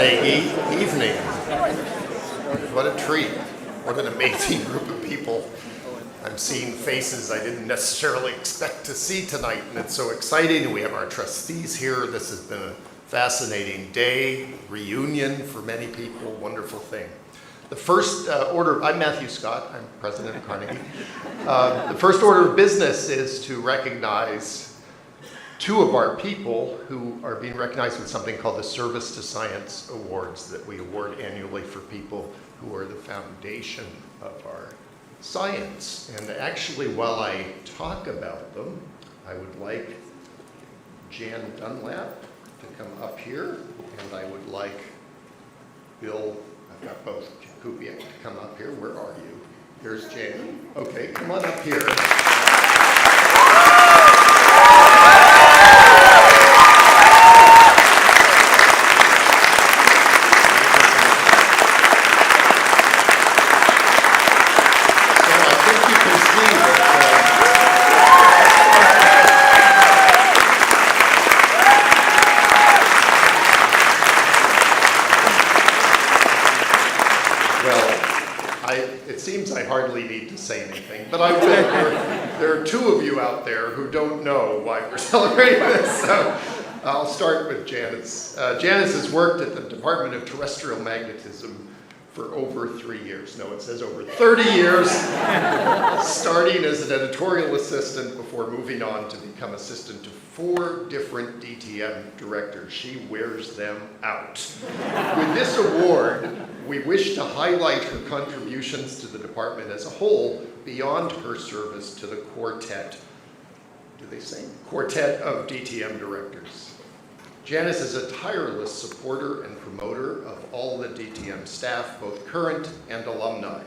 Carnegie evening. What a treat. What an amazing group of people. I'm seeing faces I didn't necessarily expect to see tonight, and it's so exciting. We have our trustees here. This has been a fascinating day, reunion for many people, wonderful thing. The first I'm Matthew Scott, I'm president of Carnegie. The first order of business is to recognize two of our people who are being recognized with something called the Service to Science Awards that we award annually for people who are the foundation of our science. And actually, while I talk about them, I would like Jan Dunlap to come up here, and I would like Bill, I've got both, Copious to come up here. Where are you? Here's Jan. Okay, come on up here. Say anything, but I will. There are two of you out there who don't know why we're celebrating this, so I'll start with Janice. Janice has worked at the Department of Terrestrial Magnetism for over 3 years. No, it says over 30 years, starting as an editorial assistant before moving on to become assistant to 4 different DTM directors. She wears them out. With this award, we wish to highlight her contributions to the department as a whole beyond her service to the quartet, quartet of DTM directors. Janice is a tireless supporter and promoter of all the DTM staff, both current and alumni.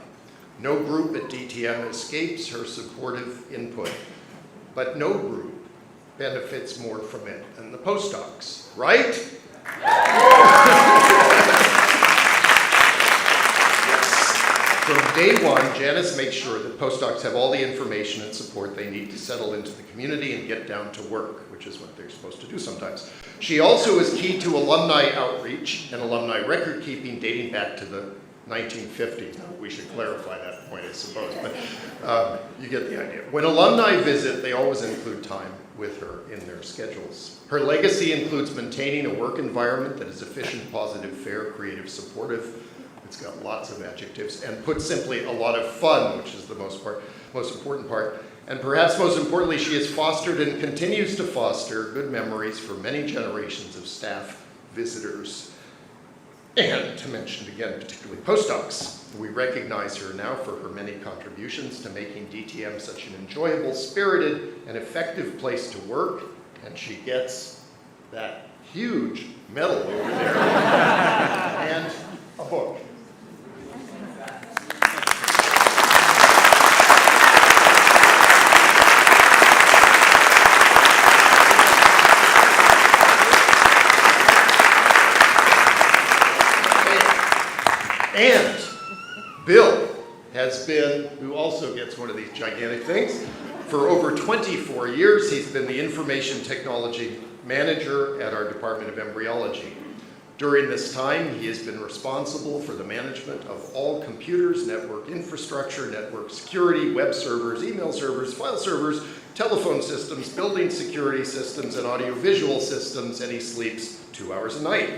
No group at DTM escapes her supportive input, but no group benefits more from it than the postdocs, right? From day one, Janice makes sure that postdocs have all the information and support they need to settle into the community and get down to work, which is what they're supposed to do sometimes. She also is key to alumni outreach and alumni record keeping dating back to the 1950s. We should clarify that point, I suppose, but you get the idea. When alumni visit, they always include time with her in their schedules. Her legacy includes maintaining a work environment that is efficient, positive, fair, creative, supportive. It's got lots of adjectives, and put simply, a lot of fun, which is the most important part. And perhaps most importantly, she has fostered and continues to foster good memories for many generations of staff, visitors, and to mention again, particularly postdocs. We recognize her now for her many contributions to making DTM such an enjoyable, spirited, and effective place to work, and she gets that huge medal over there, and a book. And Bill has been, who also gets one of these gigantic things, for over 24 years. He's been the information technology manager at our Department of Embryology. During this time, he has been responsible for the management of all computers, network infrastructure, network security, web servers, email servers, file servers, telephone systems, building security systems, and audiovisual systems, and he sleeps 2 hours a night.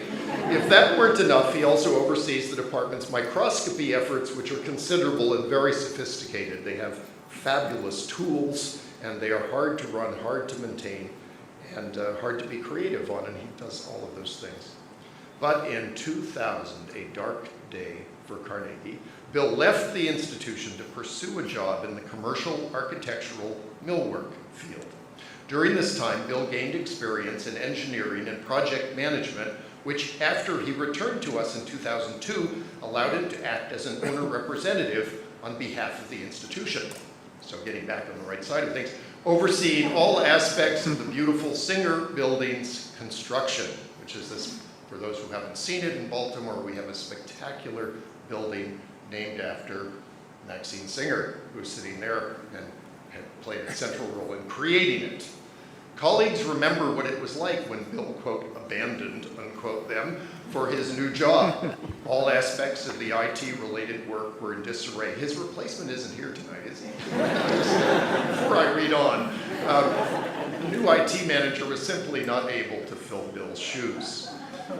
If that weren't enough, he also oversees the department's microscopy efforts, which are considerable and very sophisticated. They have fabulous tools, and they are hard to run, hard to maintain, and hard to be creative on, and he does all of those things. But in 2000, a dark day for Carnegie, Bill left the institution to pursue a job in the commercial architectural millwork field. During this time, Bill gained experience in engineering and project management, which after he returned to us in 2002, allowed him to act as an owner representative on behalf of the institution. So getting back on the right side of things, overseeing all aspects of the beautiful Singer Building's construction, which is this, for those who haven't seen it in Baltimore, we have a spectacular building named after Maxine Singer, who's sitting there and had played a central role in creating it. Colleagues remember what it was like when Bill, quote, abandoned, unquote, them for his new job. All aspects of the IT-related work were in disarray. His replacement isn't here tonight, is he? Before I read on, the new IT manager was simply not able to fill Bill's shoes.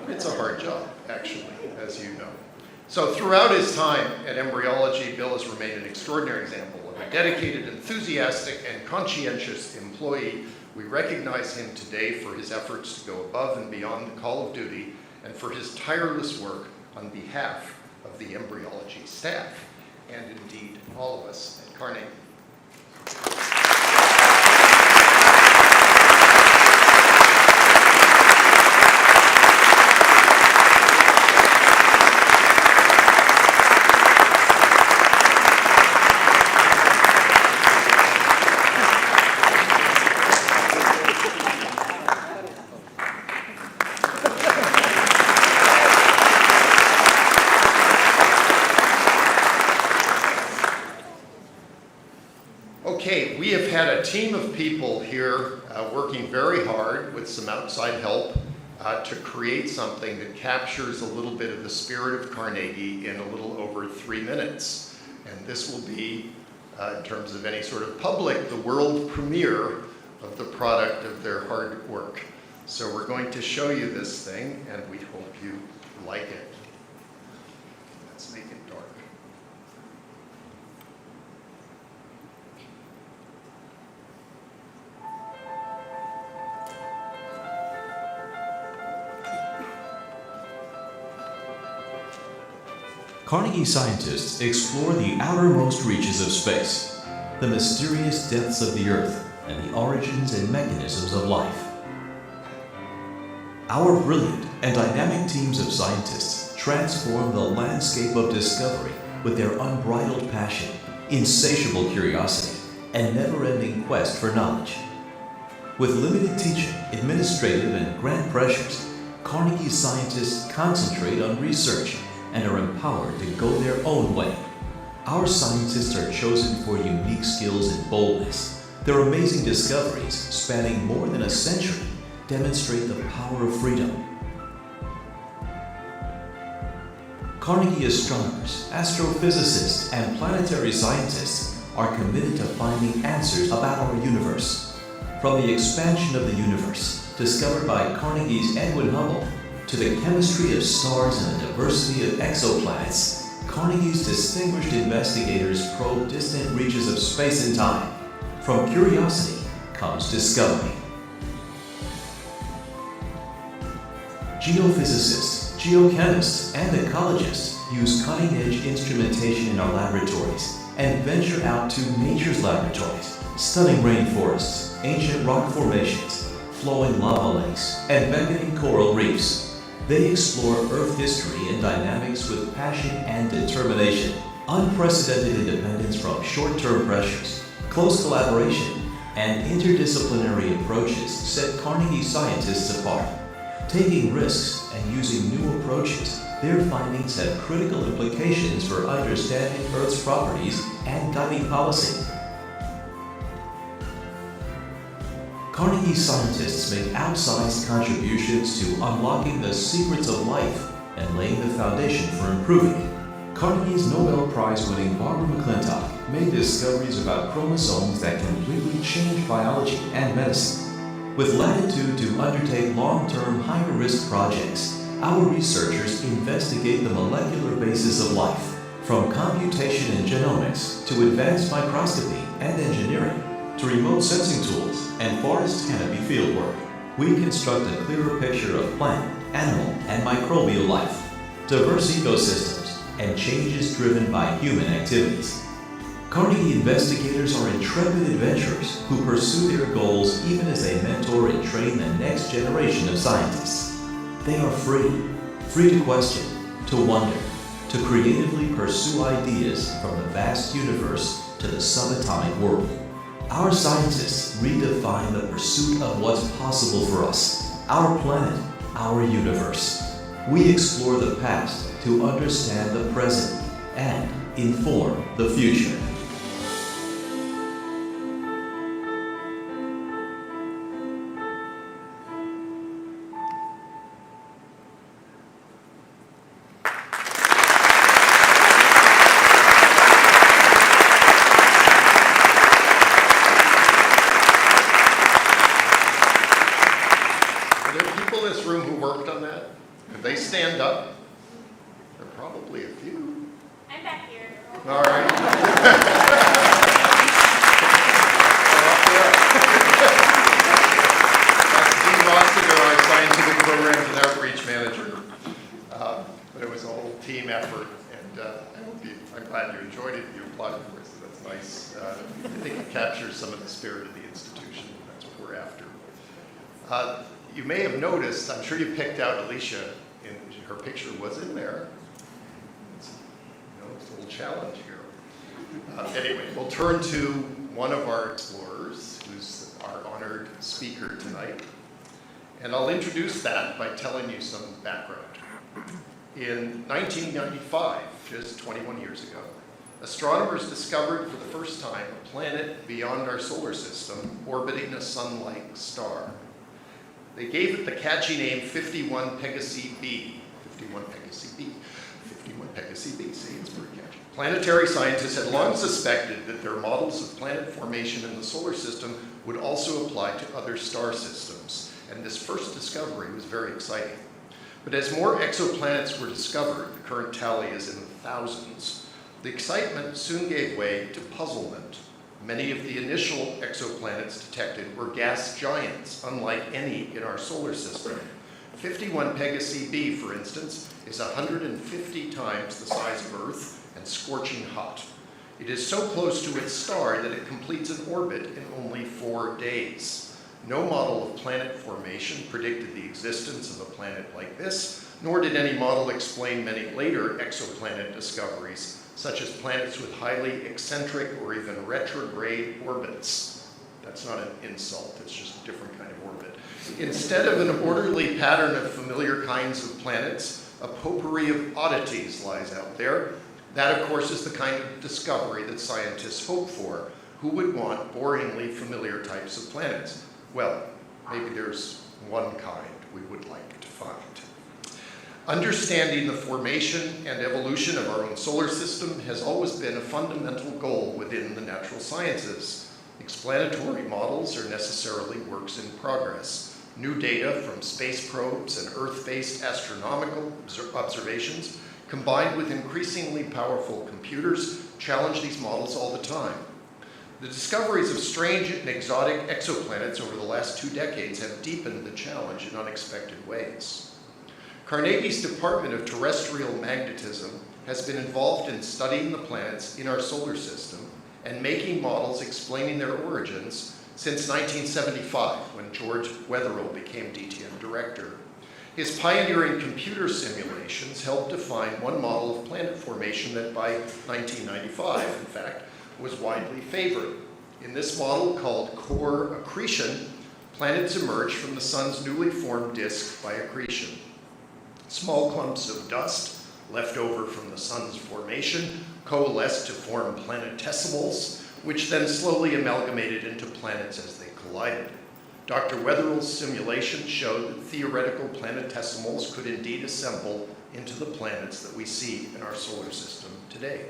It's a hard job, actually, as you know. So throughout his time at embryology, Bill has remained an extraordinary example of a dedicated, enthusiastic, and conscientious employee. We recognize him today for his efforts to go above and beyond the call of duty and for his tireless work on behalf of the embryology staff, and indeed all of us at Carnegie. Okay, we have had a team of people here working very hard with some outside help to create something that captures a little bit of the spirit of Carnegie in a little over 3 minutes. And this will be, in terms of any sort of public, the world premiere of the product of their hard work. So we're going to show you this thing, and we hope you like it. Let's make it dark. Carnegie scientists explore the outermost reaches of space, the mysterious depths of the Earth, and the origins and mechanisms of life. Our brilliant and dynamic teams of scientists transform the landscape of discovery with their unbridled passion, insatiable curiosity, and never-ending quest for knowledge. With limited teaching, administrative, and grant pressures, Carnegie scientists concentrate on research and are empowered to go their own way. Our scientists are chosen for unique skills and boldness. Their amazing discoveries, spanning more than a century, demonstrate the power of freedom. Carnegie astronomers, astrophysicists, and planetary scientists are committed to finding answers about our universe. From the expansion of the universe, discovered by Carnegie's Edwin Hubble, to the chemistry of stars and the diversity of exoplanets, Carnegie's distinguished investigators probe distant reaches of space and time. From curiosity comes discovery. Geophysicists, geochemists, and ecologists use cutting-edge instrumentation in our laboratories and venture out to nature's laboratories, stunning rainforests, ancient rock formations, flowing lava lakes, and beckoning coral reefs. They explore Earth history and dynamics with passion and determination. Unprecedented independence from short-term pressures, close collaboration, and interdisciplinary approaches set Carnegie scientists apart. Taking risks and using new approaches, their findings have critical implications for understanding Earth's properties and guiding policy. Carnegie scientists make outsized contributions to unlocking the secrets of life and laying the foundation for improving it. Carnegie's Nobel Prize-winning Barbara McClintock made discoveries about chromosomes that completely changed biology and medicine. With latitude to undertake long-term, higher-risk projects, our researchers investigate the molecular basis of life, from computation and genomics to advanced microscopy and engineering, to remote sensing tools and forest canopy fieldwork. We construct a clearer picture of plant, animal, and microbial life, diverse ecosystems, and changes driven by human activities. Carnegie investigators are intrepid adventurers who pursue their goals even as they mentor and train the next generation of scientists. They are free to question, to wonder, to creatively pursue ideas from the vast universe to the subatomic world. Our scientists redefine the pursuit of what's possible for us, our planet, our universe. We explore the past to understand the present and inform the future. stand up? There are probably a few. I'm back here. All right. That's Dean Rossiger, our scientific programs and outreach manager. But it was a whole team effort, and I'm glad you enjoyed it. You applauded for it, so that's nice. I think it captures some of the spirit of the institution. That's what we're after. You may have noticed, I'm sure you picked out Alycia, and her picture was in there. It's a little challenge here. Anyway, we'll turn to one of our explorers, who's our honored speaker tonight. And I'll introduce that by telling you some background. In 1995, just 21 years ago, astronomers discovered for the first time a planet beyond our solar system orbiting a sun-like star. They gave it the catchy name 51 Pegasi b. 51 Pegasi b. 51 Pegasi b. See, it's pretty catchy. Planetary scientists had long suspected that their models of planet formation in the solar system would also apply to other star systems, and this first discovery was very exciting. But as more exoplanets were discovered, the current tally is in the thousands, the excitement soon gave way to puzzlement. Many of the initial exoplanets detected were gas giants, unlike any in our solar system. 51 Pegasi b, for instance, is 150 times the size of Earth and scorching hot. It is so close to its star that it completes an orbit in only 4 days. No model of planet formation predicted the existence of a planet like this, nor did any model explain many later exoplanet discoveries, such as planets with highly eccentric or even retrograde orbits. That's not an insult, it's just a different kind of orbit. Instead of an orderly pattern of familiar kinds of planets, a potpourri of oddities lies out there. That, of course, is the kind of discovery that scientists hope for. Who would want boringly familiar types of planets? Well, maybe there's one kind we would like to find. Understanding the formation and evolution of our own solar system has always been a fundamental goal within the natural sciences. Explanatory models are necessarily works in progress. New data from space probes and Earth-based astronomical observations, combined with increasingly powerful computers, challenge these models all the time. The discoveries of strange and exotic exoplanets over the last 2 decades have deepened the challenge in unexpected ways. Carnegie's Department of Terrestrial Magnetism has been involved in studying the planets in our solar system and making models explaining their origins since 1975, when George Wetherill became DTM director. His pioneering computer simulations helped define one model of planet formation that by 1995, in fact, was widely favored. In this model, called core accretion, planets emerge from the sun's newly formed disk by accretion. Small clumps of dust left over from the sun's formation coalesced to form planetesimals, which then slowly amalgamated into planets as they collided. Dr. Wetherill's simulations showed that theoretical planetesimals could indeed assemble into the planets that we see in our solar system today.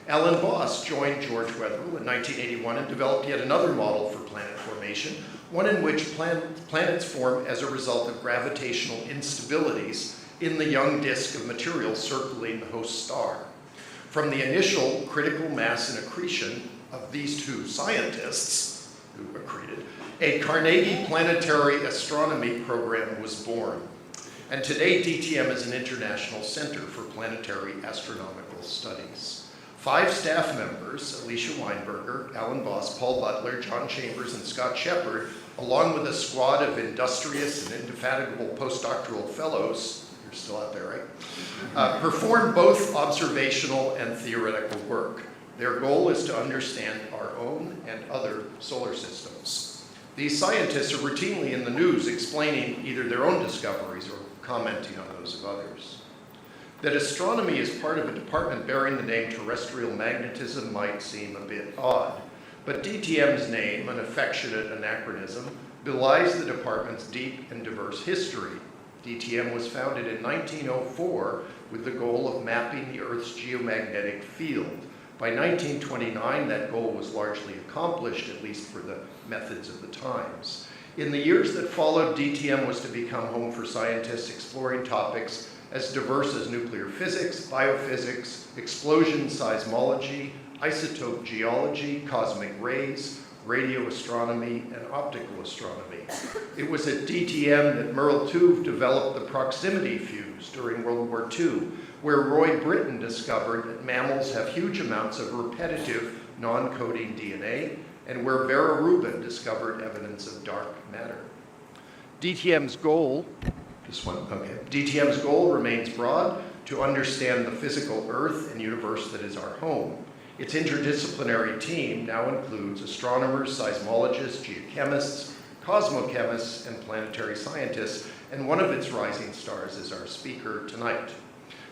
Alan Boss joined George Wetherill in 1981 and developed yet another model for planet formation, one in which planets form as a result of gravitational instabilities in the young disk of material circling the host star. From the initial critical mass and accretion of these two scientists who accreted, a Carnegie planetary astronomy program was born. And today, DTM is an international center for planetary astronomical studies. 5 staff members, Alycia Weinberger, Alan Boss, Paul Butler, John Chambers, and Scott Shepard, along with a squad of industrious and indefatigable postdoctoral fellows, you're still out there, right? Perform both observational and theoretical work. Their goal is to understand our own and other solar systems. These scientists are routinely in the news explaining either their own discoveries or commenting on those of others. That astronomy is part of a department bearing the name Terrestrial Magnetism might seem a bit odd, but DTM's name, an affectionate anachronism, belies the department's deep and diverse history. DTM was founded in 1904 with the goal of mapping the Earth's geomagnetic field. By 1929, that goal was largely accomplished, at least for the methods of the times. In the years that followed, DTM was to become home for scientists exploring topics as diverse as nuclear physics, biophysics, explosion seismology, isotope geology, cosmic rays, radio astronomy, and optical astronomy. It was at DTM that Merle Tuve developed the proximity fuse during World War II, where Roy Britton discovered that mammals have huge amounts of repetitive, non-coding DNA, and where Vera Rubin discovered evidence of dark matter. DTM's goal remains broad: to understand the physical Earth and universe that is our home. Its interdisciplinary team now includes astronomers, seismologists, geochemists, cosmochemists, and planetary scientists, and one of its rising stars is our speaker tonight.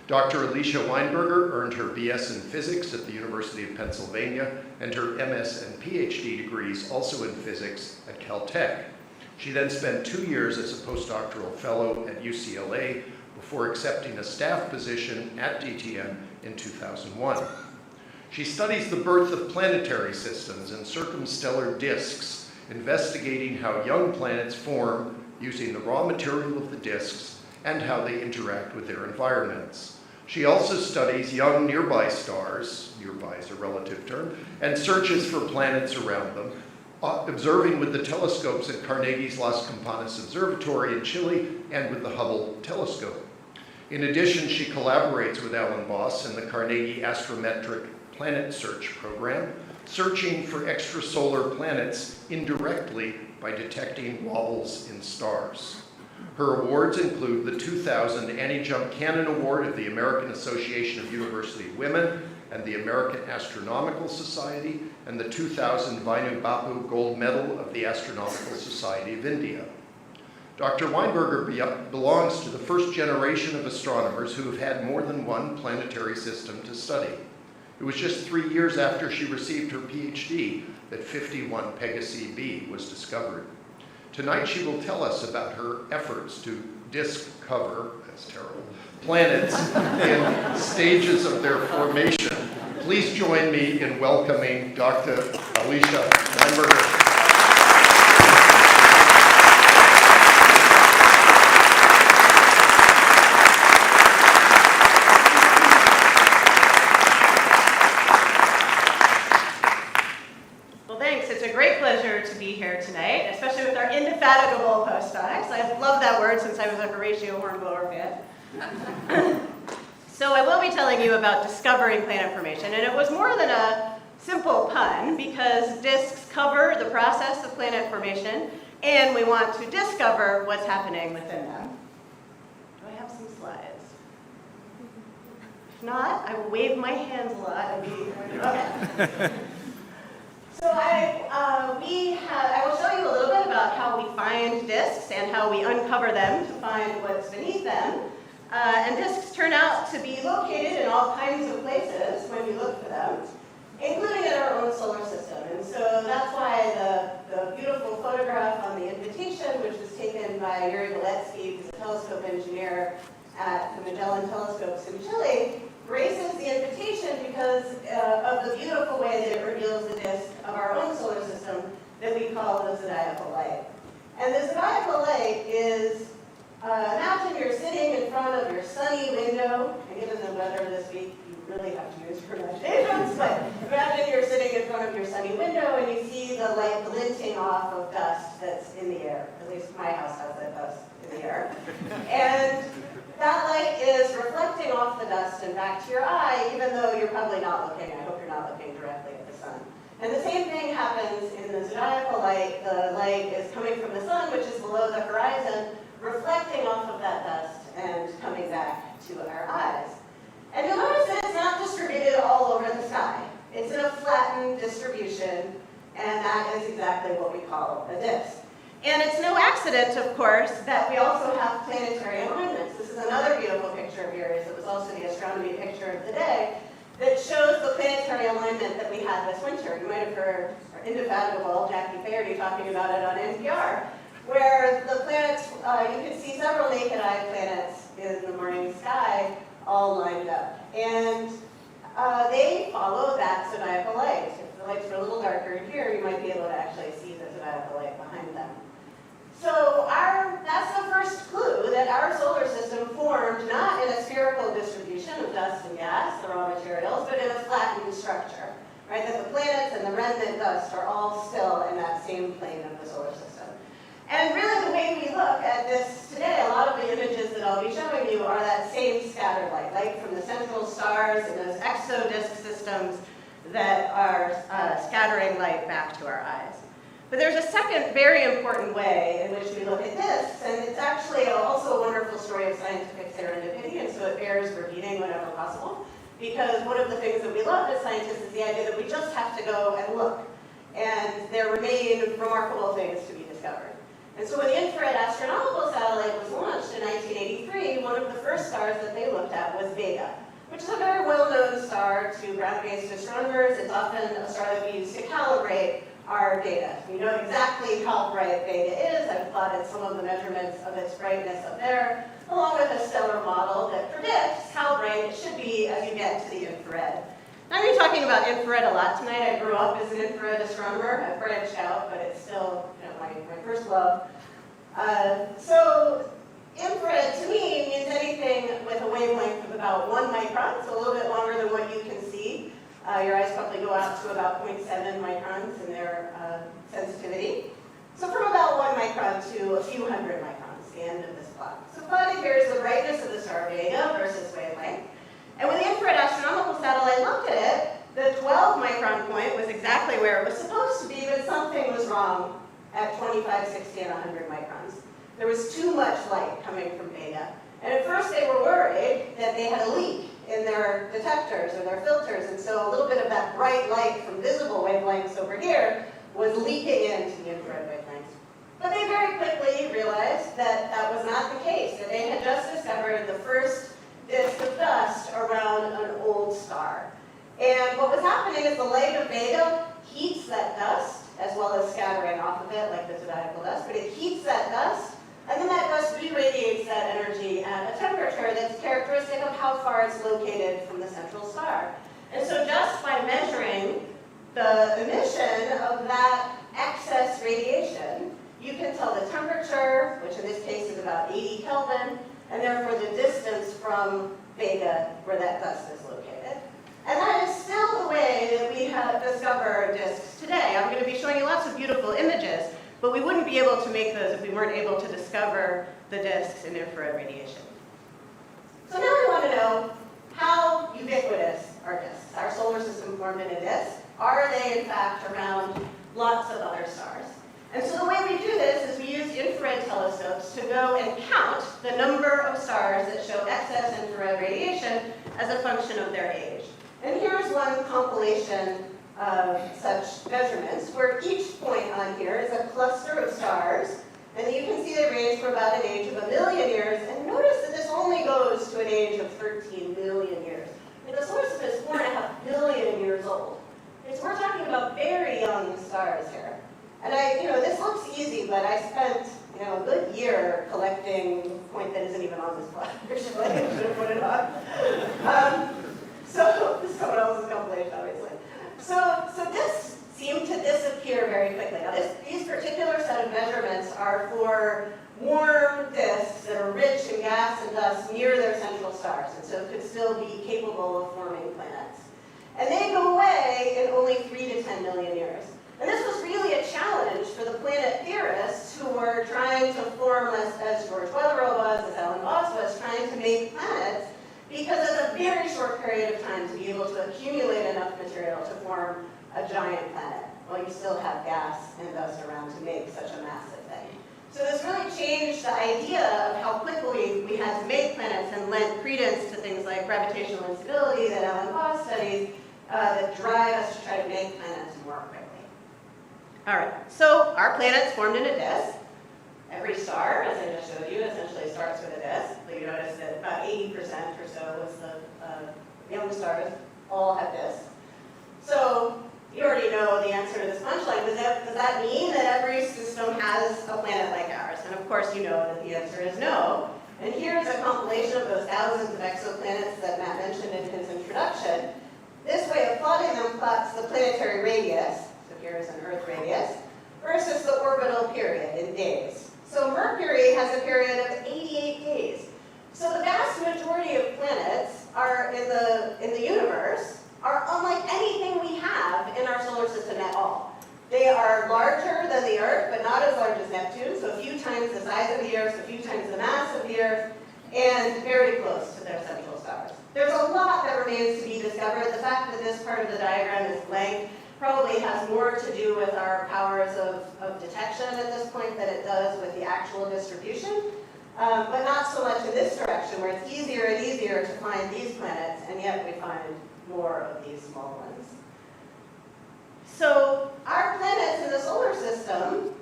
Dr. Alycia Weinberger earned her BS in physics at the University of Pennsylvania and her MS and PhD degrees also in physics at Caltech. She then spent 2 years as a postdoctoral fellow at UCLA before accepting a staff position at DTM in 2001. She studies the birth of planetary systems and circumstellar disks, investigating how young planets form using the raw material of the disks and how they interact with their environments. She also studies young nearby stars, nearby is a relative term, and searches for planets around them, observing with the telescopes at Carnegie's Las Campanas Observatory in Chile and with the Hubble telescope. In addition, she collaborates with Alan Boss in the Carnegie Astrometric Planet Search program, searching for extrasolar planets indirectly by detecting wobbles in stars. Her awards include the 2000 Annie Jump Cannon Award of the American Association of University Women and the American Astronomical Society, and the 2000 Vainu Bapu Gold Medal of the Astronomical Society of India. Dr. Weinberger belongs to the first generation of astronomers who have had more than one planetary system to study. It was just 3 years after she received her PhD that 51 Pegasi b was discovered. Tonight she will tell us about her efforts to discover, that's terrible, planets in stages of their formation. Please join me in welcoming Dr. Alycia Weinberger. Tonight, especially with our indefatigable postdocs. I love that word since I was a Horatio Hornblower fan. So I will be telling you about discovering planet formation, and it was more than a simple pun because disks cover the process of planet formation, and we want to discover what's happening within them. Do I have some slides? If not, I will wave my hands a lot and be okay. So I will show you a little bit about how we find disks and how we uncover them to find what's beneath them. And disks turn out to be located in all kinds of places when you look for them, including in our own solar system. And so that's why the beautiful photograph on the invitation, which was taken by Yuri Galetsky, who's a telescope engineer at the Magellan telescopes in Chile, graces the invitation because of the beautiful way that it reveals the disk of our own solar system that we call the zodiacal light. And the zodiacal light is, imagine you're sitting in front of your sunny window, and given the weather this week, you really have to use your imaginations, but imagine you're sitting in front of your sunny window and you see the light glinting off of dust that's in the air. At least my house has that dust in the air. And that light is reflecting off the dust and back to your eye, even though you're probably not looking. I hope you're not looking directly at the sun. And the same thing happens in the zodiacal light. The light is coming from the sun, which is below the horizon, reflecting off of that dust and coming back to our eyes. And you'll notice that it's not distributed all over the sky. It's in a flattened distribution, and that is exactly what we call a disk. And it's no accident, of course, that we also have planetary alignments. This is another beautiful picture of yours. It was also the astronomy picture of the day that shows the planetary alignment that we had this winter. You might have heard our indefatigable Jackie Faherty talking about it on NPR, where the planets, you can see several naked eye planets in the morning sky all lined up. And they follow that zodiacal light. If the lights were a little darker here, you might be able to actually see the zodiacal light behind them. our solar system formed not in a spherical distribution of dust and gas, the raw materials, but in a flattened structure, right? That the planets and the remnant dust are all still in that same plane of the solar system. And really the way we look at this today, a lot of the images that I'll be showing you are that same scattered light from the central stars and those exodisk systems that are scattering light back to our eyes. But there's a second very important way in which we look at this, and it's actually also a wonderful story of scientific serendipity, and so it bears repeating whenever possible, because one of the things that we love as scientists is the idea that we just have to go and look, and there remain remarkable things to be discovered. And so when the infrared astronomical satellite was launched in 1983, one of the first stars that they looked at was Vega, which is a very well-known star to ground-based astronomers. It's often a star that we use to calibrate our data. We know exactly how bright Vega is. I've plotted some of the measurements of its brightness up there, along with a stellar model that predicts how bright it should be as you get to the infrared. I'm going to be talking about infrared a lot tonight. I grew up as an infrared astronomer. I've branched out, but it's still my first love. So infrared to me means anything with a wavelength of about 1 micron, so a little bit longer than what you can see. Your eyes probably go out to about 0.7 microns in their sensitivity. So from about 1 micron to a few hundred microns, the end of this plot. So plotted here is the brightness of the star Vega versus wavelength. And when the infrared astronomical satellite looked at it, the 12 micron point was exactly where it was supposed to be, but something was wrong at 25, 60, and 100 microns. There was too much light coming from Vega. And at first they were worried that they had a leak in their detectors or their filters, and so a little bit of that bright light from visible wavelengths over here was leaking into the infrared wavelengths. But they very quickly realized that that was not the case, that they had just discovered the first disk of dust around an old star. And what was happening is the light of Vega heats that dust, as well as scattering off of it like the zodiacal dust, but it heats that dust, and then that dust re-radiates that energy at a temperature that's characteristic of how far it's located from the central star. And so just by measuring the emission of that excess radiation, you can tell the temperature, which in this case is about 80 Kelvin, and therefore the distance from Vega where that dust is located. And that is still the way that we have discovered disks today. I'm going to be showing you lots of beautiful images, but we wouldn't be able to make those if we weren't able to discover the disks in infrared radiation. So now we want to know how ubiquitous are disks. Our solar system formed in a disk. Are they in fact around lots of other stars? And so the way we do this is we use infrared telescopes to go and count the number of stars that show excess infrared radiation as a function of their age. And here's one compilation of such measurements, where each point on here is a cluster of stars, and you can see they range from about an age of 1 million years, and notice that this only goes to an age of 13 million years. And the solar system is 4.5 billion years old. And so we're talking about very young stars here. And this looks easy, but I spent, a good year collecting a point that isn't even on this plot. Actually, I should have put it on. So this is someone else's compilation, obviously. So this seemed to disappear very quickly. Now, these particular set of measurements are for warm disks that are rich in gas and dust near their central stars, and so could still be capable of forming planets. And they go away in only 3 to 10 million years. And this was really a challenge for the planet theorists who were trying to form, as George Weatherall was, as Alan Boss was, trying to make planets, because of a very short period of time to be able to accumulate enough material to form a giant planet, while you still have gas and dust around to make such a massive thing. So this really changed the idea of how quickly we had to make planets and lent credence to things like gravitational instability that Alan Boss studies that drive us to try to make planets more quickly. All right, so our planets formed in a disk. Every star, as I just showed you, essentially starts with a disk. So you notice that about 80% or so was the young stars all have disks. So you already know the answer to this punchline. Does that mean that every system has a planet like ours? And of course you know that the answer is no. And here's a compilation of those thousands of exoplanets that Matt mentioned in his introduction. This way of plotting them plots the planetary radius, so here's an Earth radius, versus the orbital period in days. So Mercury has a period of 88 days. So the vast majority of planets are in the universe are unlike anything we have in our solar system at all. They are larger than the Earth, but not as large as Neptune, so a few times the size of the Earth, a few times the mass of the Earth, and very close to their central stars. There's a lot that remains to be discovered. The fact that this part of the diagram is blank probably has more to do with our powers of detection at this point than it does with the actual distribution, but not so much in this direction, where it's easier and easier to find these planets, and yet we find more of these small ones. So our planets in the solar system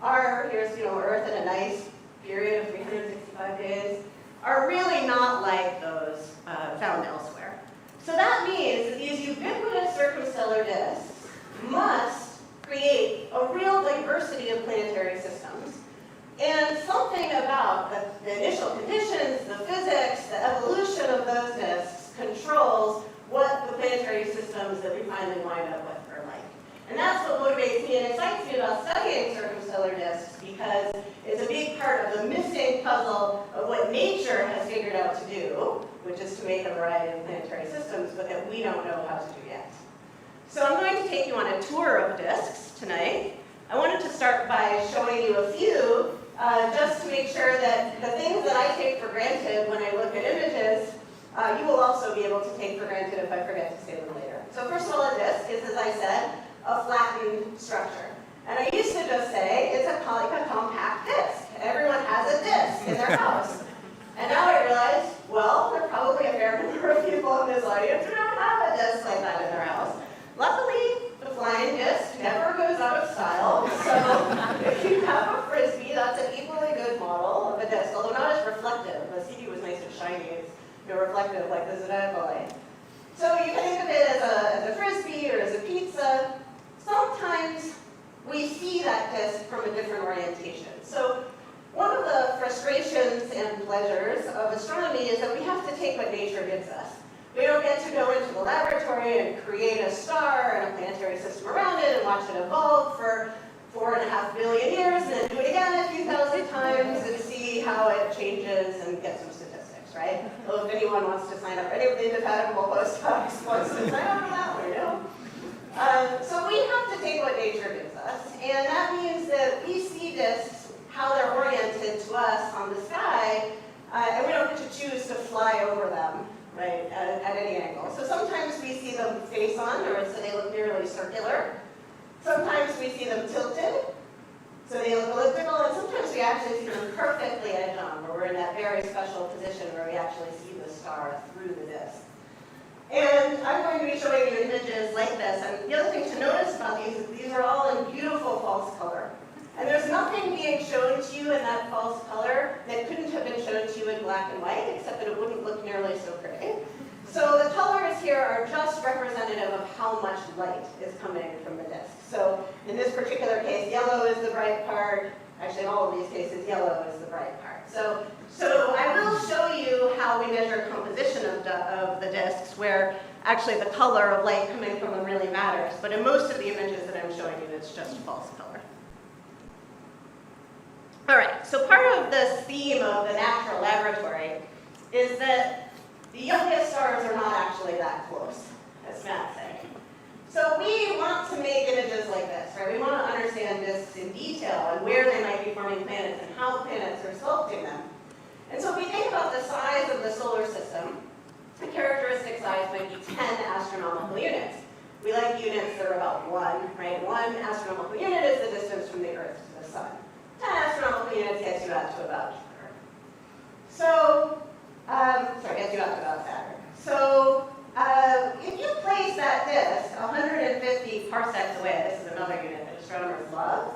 are, here's Earth in a nice period of 365 days, are really not like those found elsewhere. So that means that these ubiquitous circumstellar disks must create a real diversity of planetary systems. And something about the initial conditions, the physics, the evolution of those disks controls what the planetary systems that we finally wind up with are like. And that's what motivates me and excites me about studying circumstellar disks, because it's a big part of the missing puzzle of what nature has figured out to do, which is to make a variety of planetary systems, but that we don't know how to do yet. So I'm going to take you on a tour of disks tonight. I wanted to start by showing you a few, just to make sure that the things that I take for granted when I look at images, you will also be able to take for granted if I forget to say them later. So first of all, a disk is, as I said, a flattened structure. And I used to just say it's like a compact disk. Everyone has a disk in their house. And now I realize, well, there are probably a fair number of people in this audience who don't have a disk like that in their house. Luckily, the flying disk never goes out of style. So if you have a Frisbee, that's an equally good model of a disk, although not as reflective. The CD was nice and shiny. It's reflective like the Zodiacal light. So you can think of it as a Frisbee or as a pizza. Sometimes we see that disk from a different orientation. So one of the frustrations and pleasures of astronomy is that we have to take what nature gives us. We don't get to go into the laboratory and create a star and a planetary system around it and watch it evolve for 4.5 billion years and then do it again a few thousand times and see how it changes and get some statistics, right? Well, if anyone wants to sign up, any of the indefatigable postdocs wants to sign up for that one, So we have to take what nature gives us, and that means that we see disks, how they're oriented to us on the sky, and we don't get to choose to fly over them, right, at any angle. So sometimes we see them face on, or so they look nearly circular. Sometimes we see them tilted, so they look elliptical, and sometimes we actually see them perfectly edge on, where we're in that very special position where we actually see the star through the disk. And I'm going to be showing you images like this, and the other thing to notice about these is these are all in beautiful false color. And there's nothing being shown to you in that false color that couldn't have been shown to you in black and white, except that it wouldn't look nearly so pretty. So the colors here are just representative of how much light is coming from the disk. So in this particular case, yellow is the bright part. Actually, in all of these cases, yellow is the bright part. So I will show you how we measure composition of the disks, where actually the color of light coming from them really matters. But in most of the images that I'm showing you, it's just false color. All right, so part of this theme of the natural laboratory is that the youngest stars are not actually that close, as Matt said. So we want to make images like this, right? We want to understand disks in detail and where they might be forming planets and how planets are sculpting them. And so if we think about the size of the solar system, the characteristic size might be 10 astronomical units. We like units that are about 1, right? 1 astronomical unit is the distance from the Earth to the Sun. 10 astronomical units gets you out to about Jupiter. So, gets you out to about Saturn. So, if you place that disk 150 parsecs away, this is another unit that astronomers love,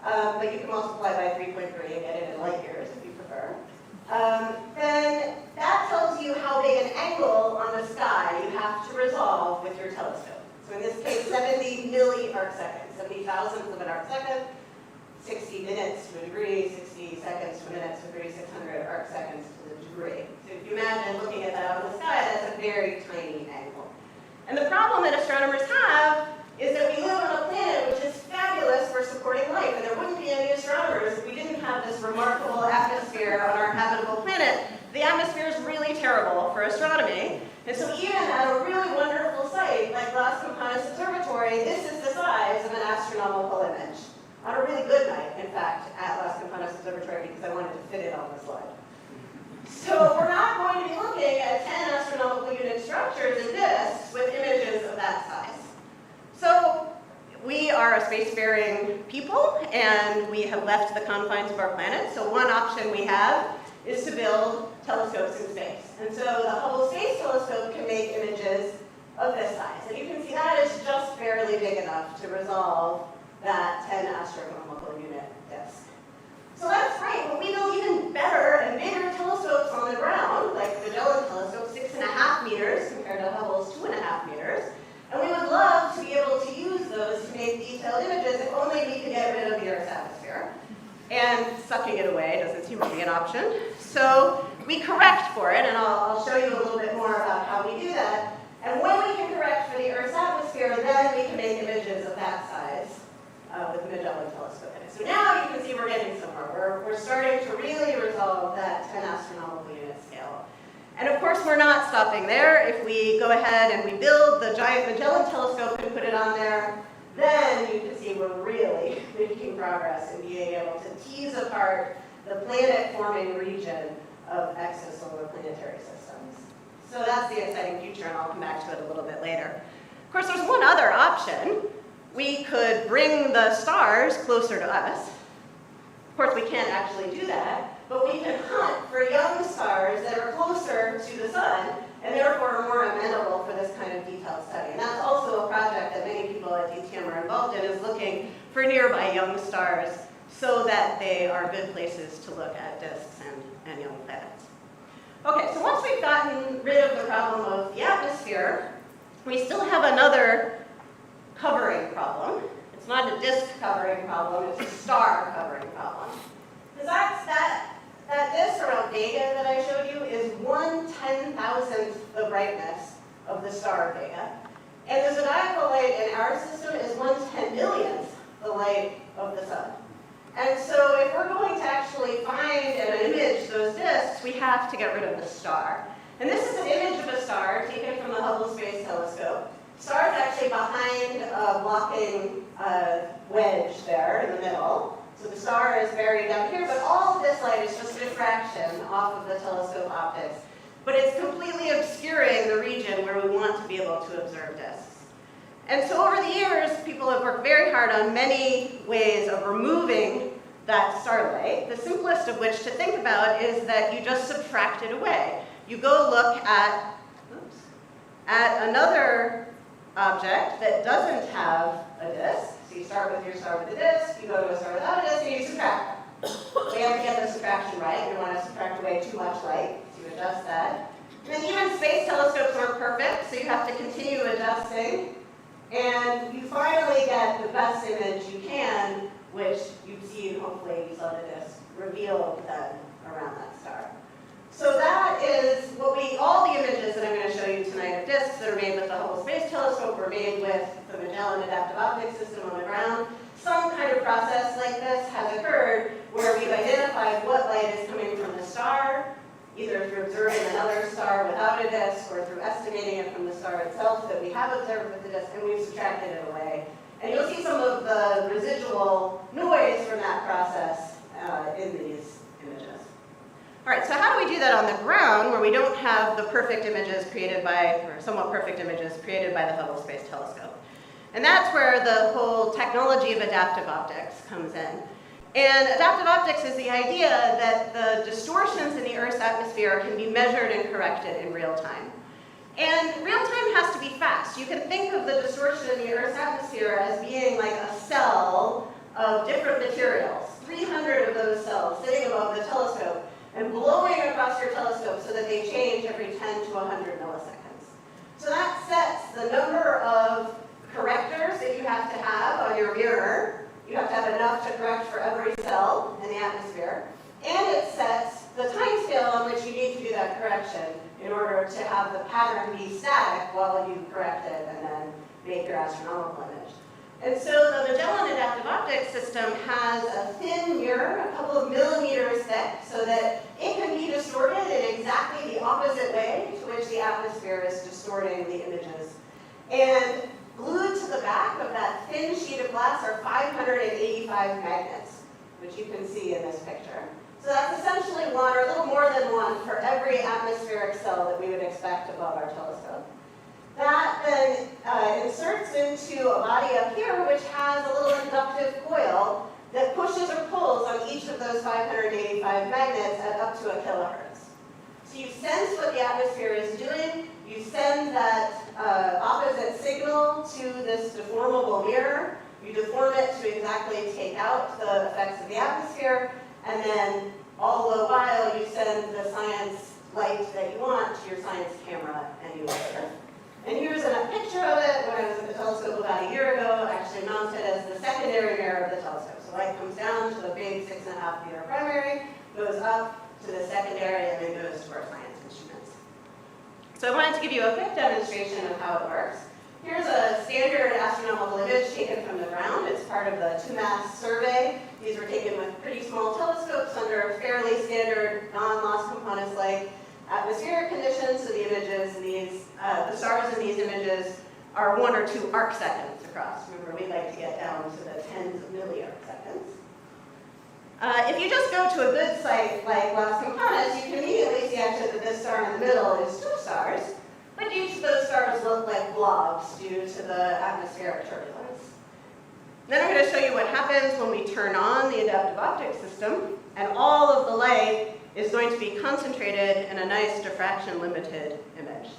but you can multiply by 3.3 and get it in light years if you prefer, then that tells you how big an angle on the sky you have to resolve with your telescope. So in this case, 70 milli-arcseconds, 70 thousandths of an arcsecond, 60 minutes to a degree, 60 seconds to a minute to a degree, 600 arcseconds to the degree. So if you imagine looking at that out in the sky, that's a very tiny angle. And the problem that astronomers have is that we live on a planet which is fabulous for supporting life, and there wouldn't be any astronomers if we didn't have this remarkable atmosphere on our habitable planet. The atmosphere good night, in fact, at Las Campanas Observatory because I wanted to fit it on the slide. So we're not going to be looking at 10 astronomical unit structures and disks with images of that size. So we are a spacefaring people, and we have left the confines of our planet. So one option we have is to build telescopes in space. And so the Hubble Space Telescope can make images of this size. And you can see that is just barely big enough to resolve that 10 astronomical unit disk. So that's great, but we build even better and bigger telescopes on the ground, like the Magellan telescope, 6.5 meters compared to Hubble's 2.5 meters. And we would love to be able to use those to make detailed images if only we could get rid of the Earth's atmosphere. And sucking it away doesn't seem to be an option. So we correct for it, and I'll show you a little bit more about how we do that. And when we can correct for the Earth's atmosphere, then we can make images of that size with the Magellan telescope. So now you can see we're getting somewhere. We're starting to really resolve that 10 astronomical unit scale. And of course, we're not stopping there. If we go ahead and we build the giant Magellan telescope and put it on there, then you can see we're really making progress in being able to tease apart the planet-forming region of exosolar planetary systems. So that's the exciting future, and I'll come back to it a little bit later. Of course, there's one other option. We could bring the stars closer to us. Of course, we can't actually do that, but we can hunt for young stars that are closer to the sun, and therefore are more amenable for this kind of detailed study. And that's also a project that many people at DTM are involved in, is looking for nearby young stars so that they are good places to look at disks and young planets. Okay, so once we've gotten rid of the problem of the atmosphere, we still have another covering problem. It's not a disk covering problem, it's a star covering problem. Because that disk around Vega that I showed you is 1/10,000th the brightness of the star Vega. And the zodiacal light in our system is 1/10,000,000th the light of the sun. And so if we're going to actually find and image those disks, we have to get rid of the star. And this is an image of a star taken from the Hubble Space Telescope. The star is actually behind a blocking wedge there in the middle. So the star is buried down here, but all of this light is just diffraction off of the telescope optics. But it's completely obscuring the region where we want to be able to observe disks. And so over the years, people have worked very hard on many ways of removing that starlight, the simplest of which to think about is that you just subtract it away. You go look at another object that doesn't have a disk. So you start with your star with a disk, you go to a star without a disk, and you subtract. So you have to get the subtraction right. You don't want to subtract away too much light, so you adjust that. And then even space telescopes aren't perfect, so you have to continue adjusting. And you finally get the best image you can, which you've seen, hopefully you saw the disk revealed then around that star. So that is what all the images that I'm going to show you tonight of disks that are made with the Hubble Space Telescope were made with the Magellan Adaptive Optics System on the ground. Some kind of process like this has occurred where we've identified what light is coming from the star, either through observing another star without a disk or through estimating it from the star itself that we have observed with the disk, and we've subtracted it away. And you'll see some of the residual noise from that process in these images. All right, so how do we do that on the ground where we don't have the perfect images created by, or somewhat perfect images created by the Hubble Space Telescope? And that's where the whole technology of adaptive optics comes in. And adaptive optics is the idea that the distortions in the Earth's atmosphere can be measured and corrected in real time. And real time has to be fast. You can think of the distortion in the Earth's atmosphere as being like a cell of different materials, 300 of those cells sitting above the telescope and blowing across your telescope so that they change every 10 to 100 milliseconds. So that sets the number of correctors that you have to have on your mirror. You have to have enough to correct for every cell in the atmosphere. And it sets the time scale on which you need to do that correction in order to have the pattern be static while you correct it and then make your astronomical image. And so the Magellan Adaptive Optics System has a thin mirror, a couple of millimeters thick, so that it can be distorted in exactly the opposite way to which the atmosphere is distorting the images. And glued to the back of that thin thin sheet of glass are 585 magnets, which you can see in this picture. So that's essentially one, or a little more than one, for every atmospheric cell that we would expect above our telescope. That then inserts into a body up here, which has a little inductive coil that pushes or pulls on each of those 585 magnets at up to a kilohertz. So you sense what the atmosphere is doing, you send that opposite signal to this deformable mirror, you deform it to exactly take out the effects of the atmosphere, and then all the while you send the science light that you want to your science camera and you observe. And here's a picture of it when I was at the telescope about a year ago, actually mounted as the secondary mirror of the telescope. So light comes down to the big 6.5 meter primary, goes up to the secondary, and then goes to our science instruments. So I wanted to give you a quick demonstration of how it works. Here's a standard astronomical image taken from the ground. It's part of the 2MASS survey. These were taken with pretty small telescopes under fairly standard non-loss components like atmospheric conditions. So the images in these, the stars in these images are 1 or 2 arc seconds across. Remember, we like to get down to the tens of milliarc seconds. If you just go to a good site like Las Campanas, you can immediately see actually that this star in the middle is 2 stars. But each of those stars look like blobs due to the atmospheric turbulence. Then I'm going to show you what happens when we turn on the adaptive optics system, and all of the light is going to be concentrated in a nice diffraction-limited image.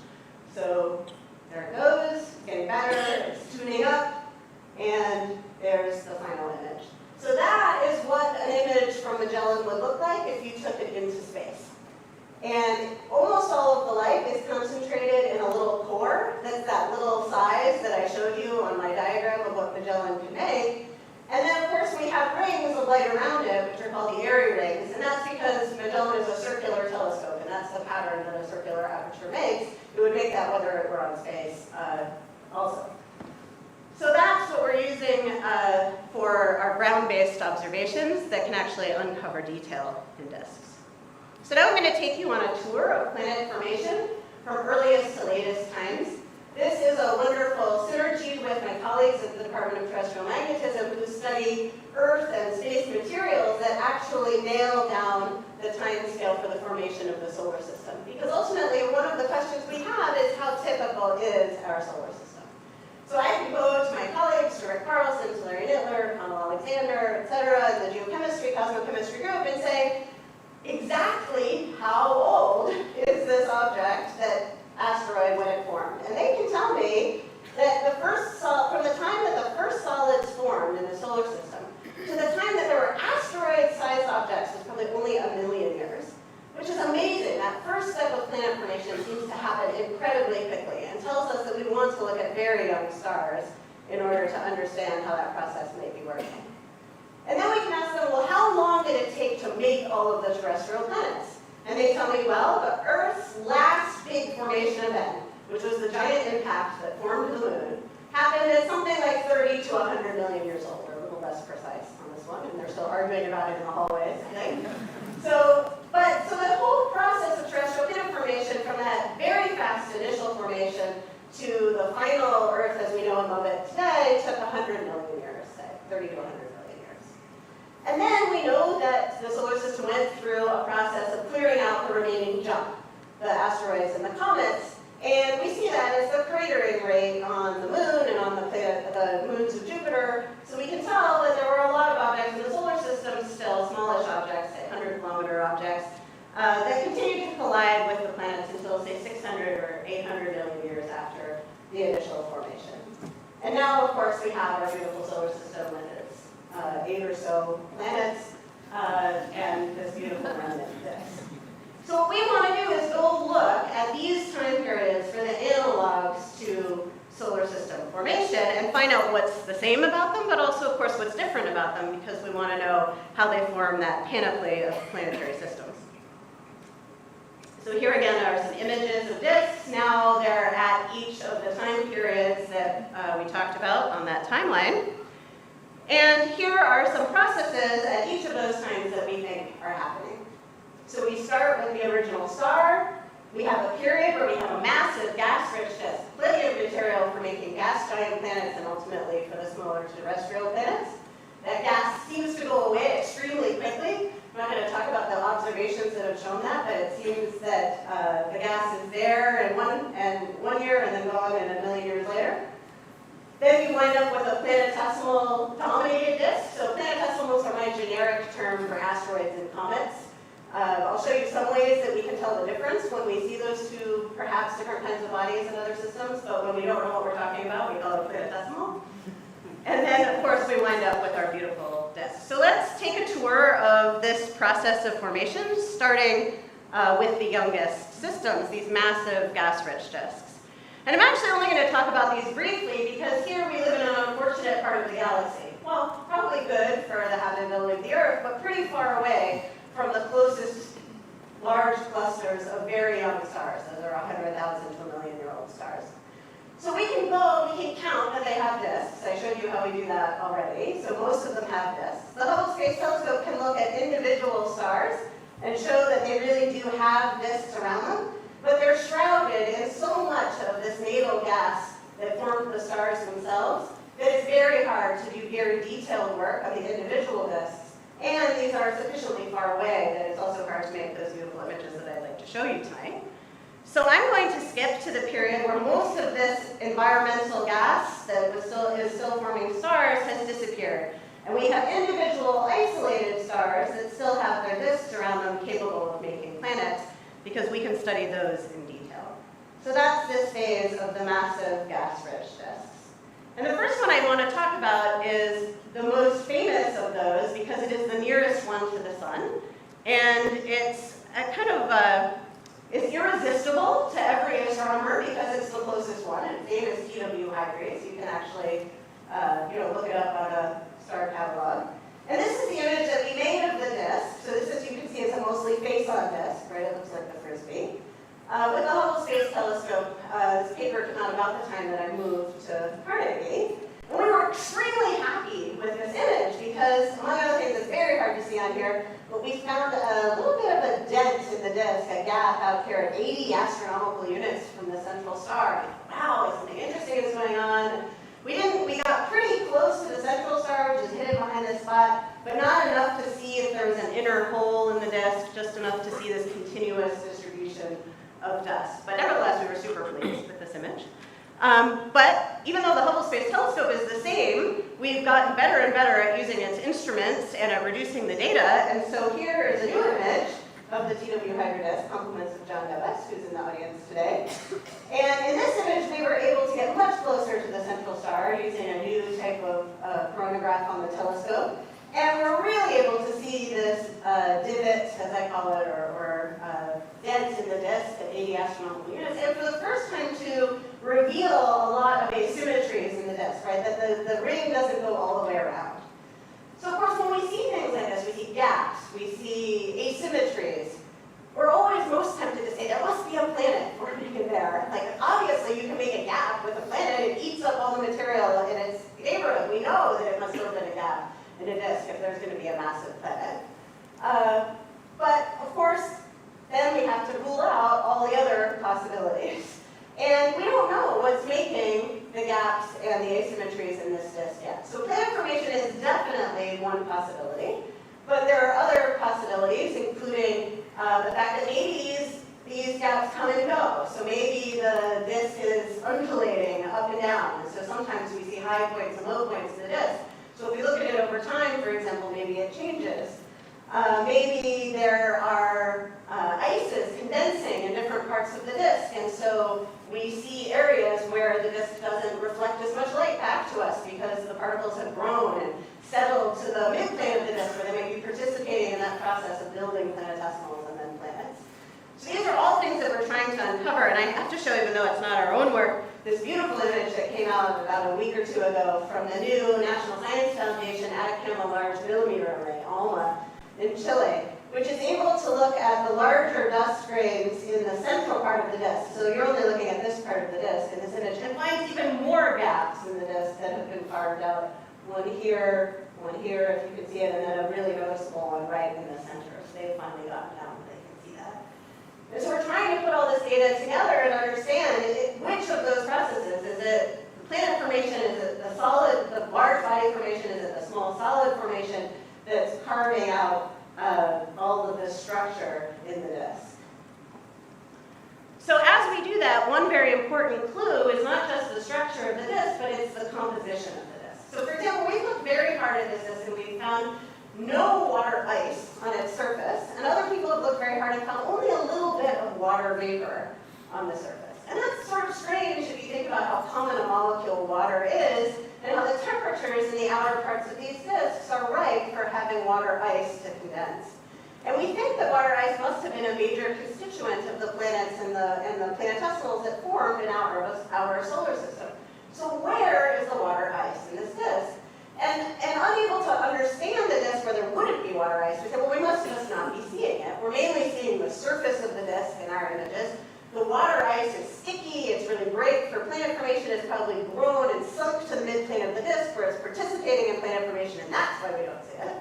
So there it goes, getting better, it's tuning up, and there's the final image. So that is what an image from Magellan would look like if you took it into space. And almost all of the light is concentrated in a little core. That's that little size that I showed you on my diagram of what Magellan can make. And then, of course, we have rings of light around it, which are called the Airy rings. And that's because Magellan is a circular telescope, and that's the pattern that a circular aperture makes. It would make that whether it were on space also. So that's what we're using for our ground-based observations that can actually uncover detail in disks. So now I'm going to take you on a tour of planet formation from earliest to latest times. This is a wonderful synergy with my colleagues at the Department of Terrestrial Magnetism who study Earth and space materials that actually nail down the time scale for the formation of the solar system. Because ultimately, one of the questions we have is how typical is our solar system? So I can go to my colleagues, to Rick Carlson, to Larry Nittler, Connell Alexander, et cetera, in the geochemistry, cosmochemistry group, and say, exactly how old is this object, that asteroid, when it formed? And they can tell me that from the time that the first solids formed in the solar system to the time that there were asteroid-sized objects was probably only 1 million years, which is amazing. That first step of planet formation seems to happen incredibly quickly and tells us that we want to look at very young stars in order to understand how that process may be working. And then we can ask them, well, how long did it take to make all of the terrestrial planets? And they tell me, well, the Earth's last big formation event, which was the giant impact that formed the moon, happened at something like 30 to 100 million years old. They're a little less precise on this one, and they're still arguing about it in the hallways, I think. So the whole process of terrestrial planet formation, from that very fast initial formation to the final Earth as we know and love it today, took 100 million years, say, 30 to 100 million years. And then we know that the solar system went through a process of clearing out the remaining junk, the asteroids and the comets, and we see that as the cratering rate on the moon and on the moons of Jupiter. So we can tell that there were a lot of objects in the solar system, still smallish objects, say 100-kilometer objects, that continued to collide with the planets until, say, 600 or 800 million years after the initial formation. And now, of course, we have our beautiful solar system with its 8 or so planets and this beautiful remnant disk. So what we want to do is go look at these time periods for the analogs to solar system formation and find out what's the same about them, but also, of course, what's different about them, because we want to know how they form that panoply of planetary systems. So here again are some images of disks. Now they're at each of the time periods that we talked about on that timeline. And here are some processes at each of those times that we think are happening. So we start with the original star. We have a period where we have a massive gas-rich disk, plenty of material for making gas giant planets and ultimately for the smaller terrestrial planets. That gas seems to go away extremely quickly. I'm not going to talk about the observations that have shown that, but it seems that the gas is there in one year and then gone in a million years later. Then you wind up with a planetesimal dominated disk. So planetesimals are my generic term for asteroids and comets. I'll show you some ways that we can tell the difference when we see those two perhaps different kinds of bodies in other systems, but when we don't know what we're talking about, we call it planetesimal. And then, of course, we wind up with our beautiful disk. So let's take a tour of this process of formation, starting with the youngest systems, these massive gas-rich disks. And I'm actually only going to talk about these briefly because here we live in an unfortunate part of the galaxy. Well, probably good for the habitability of the Earth, but pretty far away from the closest large clusters of very young stars. Those are 100,000 to a million-year-old stars. So we can count that they have disks. I showed you how we do that already. So most of them have disks. The Hubble Space Telescope can look at individual stars and show that they really do have disks around them, but they're shrouded in so much of this natal gas that formed the stars themselves that it's very hard to do very detailed work on the individual disks. And these are sufficiently far away that it's also hard to make those beautiful images that I'd like to show you tonight. So I'm going to skip to the period where most of this environmental gas that is still forming stars has disappeared. And we have individual isolated stars that still have their disks around them capable of making planets because we can study those in detail. So that's this phase of the massive gas-rich disks. And the first one I want to talk about is the most famous of those because it is the nearest one to the sun. And it's a kind of it's irresistible to every astronomer because it's the closest one. Its name is TW Hydrates. You can actually look it up on a star catalog. And this is the image that we made of the disk. So this is, you can see it's a mostly face-on disk, right? It looks like the Frisbee. With the Hubble Space Telescope, this paper came out about the time that I moved to Carnegie. And we were extremely happy with this image because, among other things, it's very hard to see on here, but we found a little bit of a dent in the disk, a gap out here at 80 astronomical units from the central star. Wow, something interesting is going on. We got pretty close to the central star, which is hidden behind this spot, but not enough to see if there was an inner hole in the disk, just enough to see this continuous distribution of dust. But nevertheless, we were super pleased with this image. But even though the Hubble Space Telescope is the same, we've gotten better and better at using its instruments and at reducing the data. And so here is a new image of the TW Hydra disk, compliments of John Deves, who's in the audience today. And in this image, we were able to get much closer to the central star using a new type of coronagraph on the telescope. And we're really able to see this divot, as I call it, or dent in the disk at 80 astronomical units. And for the first time to reveal a lot of asymmetries in the disk, right? That the ring doesn't go all the way around. So of course, when we see things like this, we see gaps, we see asymmetries. We're always most tempted to say, there must be a planet forming in there. Like, obviously, you can make a gap with a planet. It eats up all the material in its neighborhood. We know that it must have been a gap in a disk if there's going to be a massive planet. But of course, then we have to rule out all the other possibilities. And we don't know what's making the gaps and the asymmetries in this disk yet. So planet formation is definitely one possibility. But there are other possibilities, including the fact that maybe these gaps come and go. So maybe the disk is undulating up and down. And so sometimes we see high points and low points in the disk. So if we look at it over time, for example, maybe it changes. Maybe there are ices condensing in different parts of the disk, and so we see areas where the disk doesn't reflect as much light back to us because the particles have grown and settled to the midplane of the disk where they might be participating in that process of building planetesimals and then planets. So these are all things that we're trying to uncover, and I have to show, even though it's not our own work, this beautiful image that came out about a week or two ago from the new National Science Foundation Atacama Large Millimeter Array, ALMA, in Chile, which is able to look at the larger dust grains in the central part of the disk. So you're only looking at this part of the disk in this image, and finds even more gaps in the disk that have been carved out. One here, if you can see it, and then a really noticeable one right in the center. So they've finally gotten down, they can see that. And so we're trying to put all this data together and understand which of those processes. Is it the planet formation? Is it the solid, the large body formation? Is it the small solid formation that's carving out all of the structure in the disk? So as we do that, one very important clue is not just the structure of the disk, but it's the composition of the disk. So for example, we looked very hard at this disk and we found no water ice on its surface, and other people have looked very hard and found only a little bit of water vapor on the surface. And that's sort of strange if you think about how common a molecule water is, and how the temperatures in the outer parts of these disks are ripe for having water ice to condense. And we think that water ice must have been a major constituent of the planets and the planetesimals that formed in our solar system. So where is the water ice in this disk? And unable to understand the disk where there wouldn't be water ice, we said, well, we must just not be seeing it. We're mainly seeing the surface of the disk in our images. The water ice is sticky, it's really great for planet formation. It's probably grown and sunk to the midplane of the disk where it's participating in planet formation, and that's why we don't see it.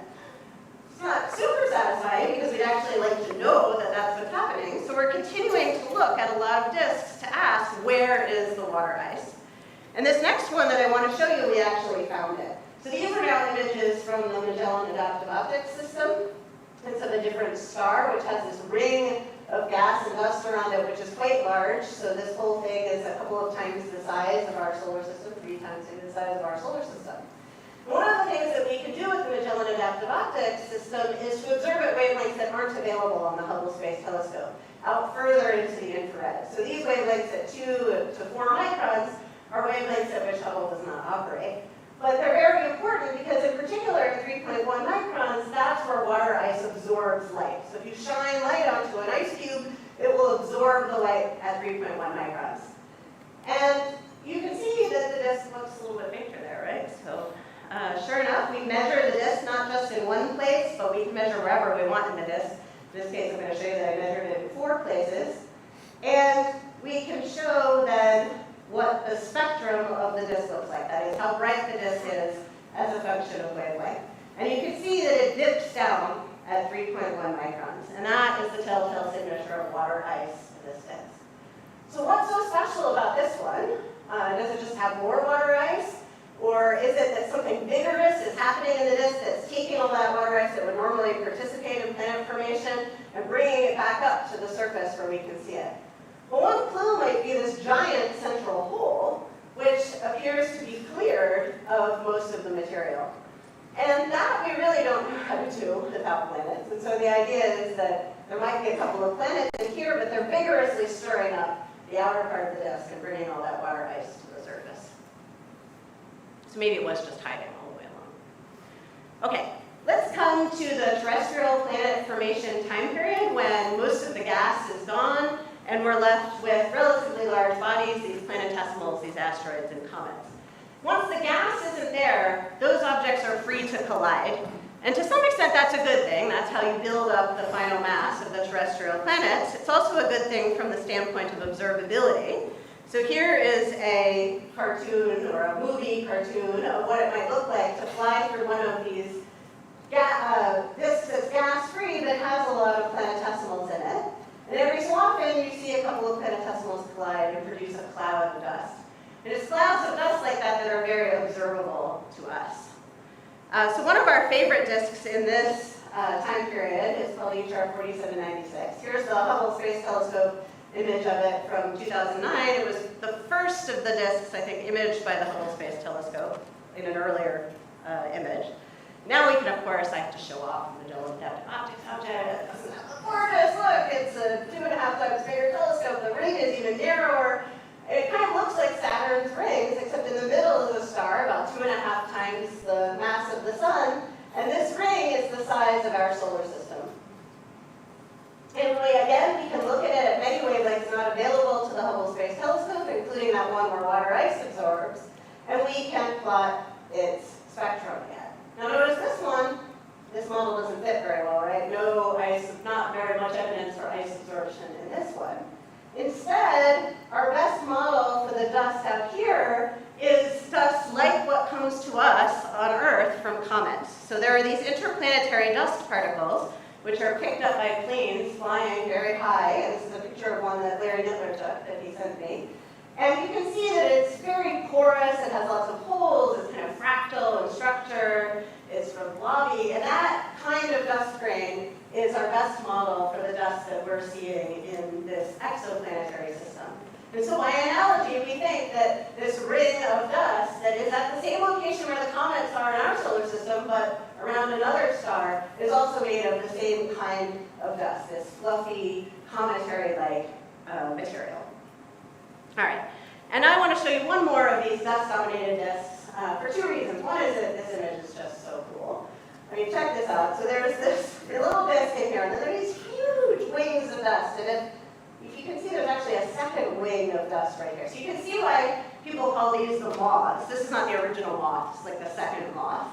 It's not super satisfying because we'd actually like to know that that's what's happening. So we're continuing to look at a lot of disks to ask, where is the water ice? And this next one that I want to show you, we actually found it. So these are now images from the Magellan adaptive optics system. It's of a different star, which has this ring of gas and dust around it, which is quite large. So this whole thing is a couple of times the size of our solar system, 3 times the size of our solar system. One of the things that we can do with the Magellan adaptive optics system is to observe at wavelengths that aren't available on the Hubble Space Telescope, out further into the infrared. So these wavelengths at 2 to 4 microns are wavelengths at which Hubble does not operate. But they're very important because in particular at 3.1 microns, that's where water ice absorbs light. So if you shine light onto an ice cube, it will absorb the light at 3.1 microns. And you can see that the disk looks a little bit fainter there, right? So sure enough, we measure the disk not just in one place, but we can measure wherever we want in the disk. In this case, I'm going to show you that I measured it in 4 places. And we can show then what the spectrum of the disk looks like. That is how bright the disk is as a function of wavelength. And you can see that it dips down at 3.1 microns. And that is the telltale signature of water ice in this disk. So what's so special about this one? Does it just have more water ice? Or is it that something vigorous is happening in the disk that's taking all that water ice that would normally participate in planet formation and bringing it back up to the surface where we can see it? Well, one clue might be this giant central hole, which appears to be cleared of most of the material. And that we really don't know how to do without planets. And so the idea is that there might be a couple of planets in here, but they're vigorously stirring up the outer part of the disk and bringing all that water ice to the surface. So maybe it was just hiding all the way along. Okay, let's come to the terrestrial planet formation time period when most of the gas is gone and we're left with relatively large bodies, these planetesimals, these asteroids and comets. Once the gas isn't there, those objects are free to collide. And to some extent, that's a good thing. That's how you build up the final mass of the terrestrial planets. It's also a good thing from the standpoint of observability. So here is a cartoon or a movie cartoon of what it might look like to fly through one of these disks that's gas-free but has a lot of planetesimals in it. And every so often, you see a couple of planetesimals collide and produce a cloud of dust. And it's clouds of dust like that that are very observable to us. So one of our favorite disks in this time period is called HR 4796. Here's the Hubble Space Telescope image of it from 2009. It was the first of the disks, I think, imaged by the Hubble Space Telescope in an earlier image. Now we can, of course, I have to show off the Magellan adaptive optics object. It doesn't have the gorgeous look. It's a 2.5 times bigger telescope. The ring is even narrower. It kind of looks like Saturn's rings, except in the middle is a star, about 2.5 times the mass of the sun. And this ring is the size of our solar system. And again, we can look at it at many wavelengths not available to the Hubble Space Telescope, including that one where water ice absorbs. And we can plot its spectrum again. Now notice this one, this model doesn't fit very well, right? No ice, not very much evidence for ice absorption in this one. Instead, our best model for the dust out here is dust like what comes to us on Earth from comets. So there are these interplanetary dust particles which are picked up by planes flying very high. And this is a picture of one that Larry Nittler took that he sent me. And you can see that it's very porous, it has lots of holes, it's kind of fractal in structure, it's from blobby, and that kind of dust grain is our best model for the dust that we're seeing in this exoplanetary system. And so by analogy, we think that this ring of dust that is at the same location where the comets are in our solar system, but around another star, is also made of the same kind of dust, this fluffy, cometary-like material. All right, and I want to show you one more of these dust-dominated disks for two reasons. One is that this image is just so cool. I mean, check this out. So there's this little disk in here, and then there are these huge wings of dust. And if you can see, there's actually a second wing of dust right here. So you can see why people call these the moths. This is not the original moth, it's like the second moth.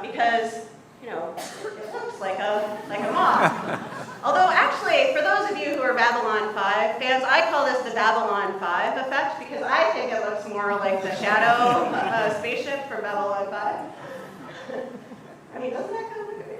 Because, you know, it looks like a moth. Although actually, for those of you who are Babylon 5 fans, I call this the Babylon 5 effect because I think it looks more like the shadow spaceship from Babylon 5. I mean, doesn't that kind of look at me?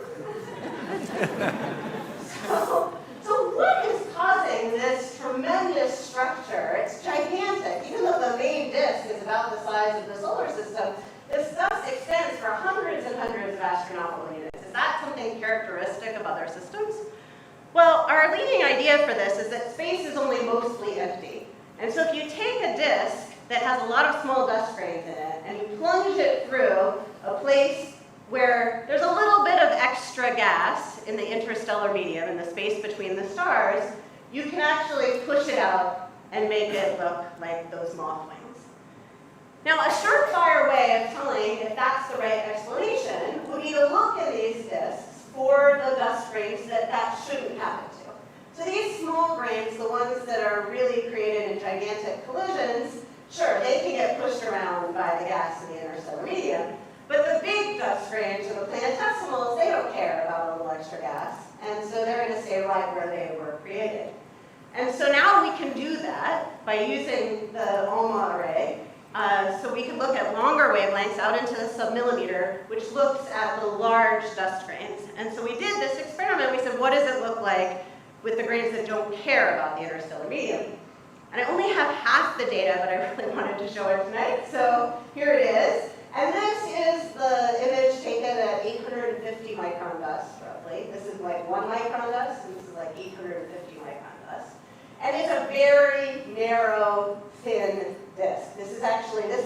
So what is causing this tremendous structure? It's gigantic. Even though the main disk is about the size of the solar system, this dust extends for hundreds and hundreds of astronomical units. Is that something characteristic of other systems? Well, our leading idea for this is that space is only mostly empty. And so if you take a disk that has a lot of small dust grains in it, and you plunge it through a place where there's a little bit of extra gas in the interstellar medium, in the space between the stars, you can actually push it out and make it look like those moth wings. Now, a surefire way of telling if that's the right explanation would be to look at these disks for the dust grains that shouldn't happen to. So these small grains, the ones that are really created in gigantic collisions, sure, they can get pushed around by the gas in the interstellar medium, but the big dust grains, or the planetesimals, they don't care about a little extra gas, and so they're going to stay right where they were created. And so now we can do that by using the ALMA array. So we can look at longer wavelengths out into the submillimeter, which looks at the large dust grains. And so we did this experiment. We said, what does it look like with the grains that don't care about the interstellar medium? And I only have half the data, but I really wanted to show it tonight. So here it is. And this is the image taken at 850 micron dust, roughly. This is like 1 micron dust, and this is like 850 micron dust. And it's a very narrow, thin disk. This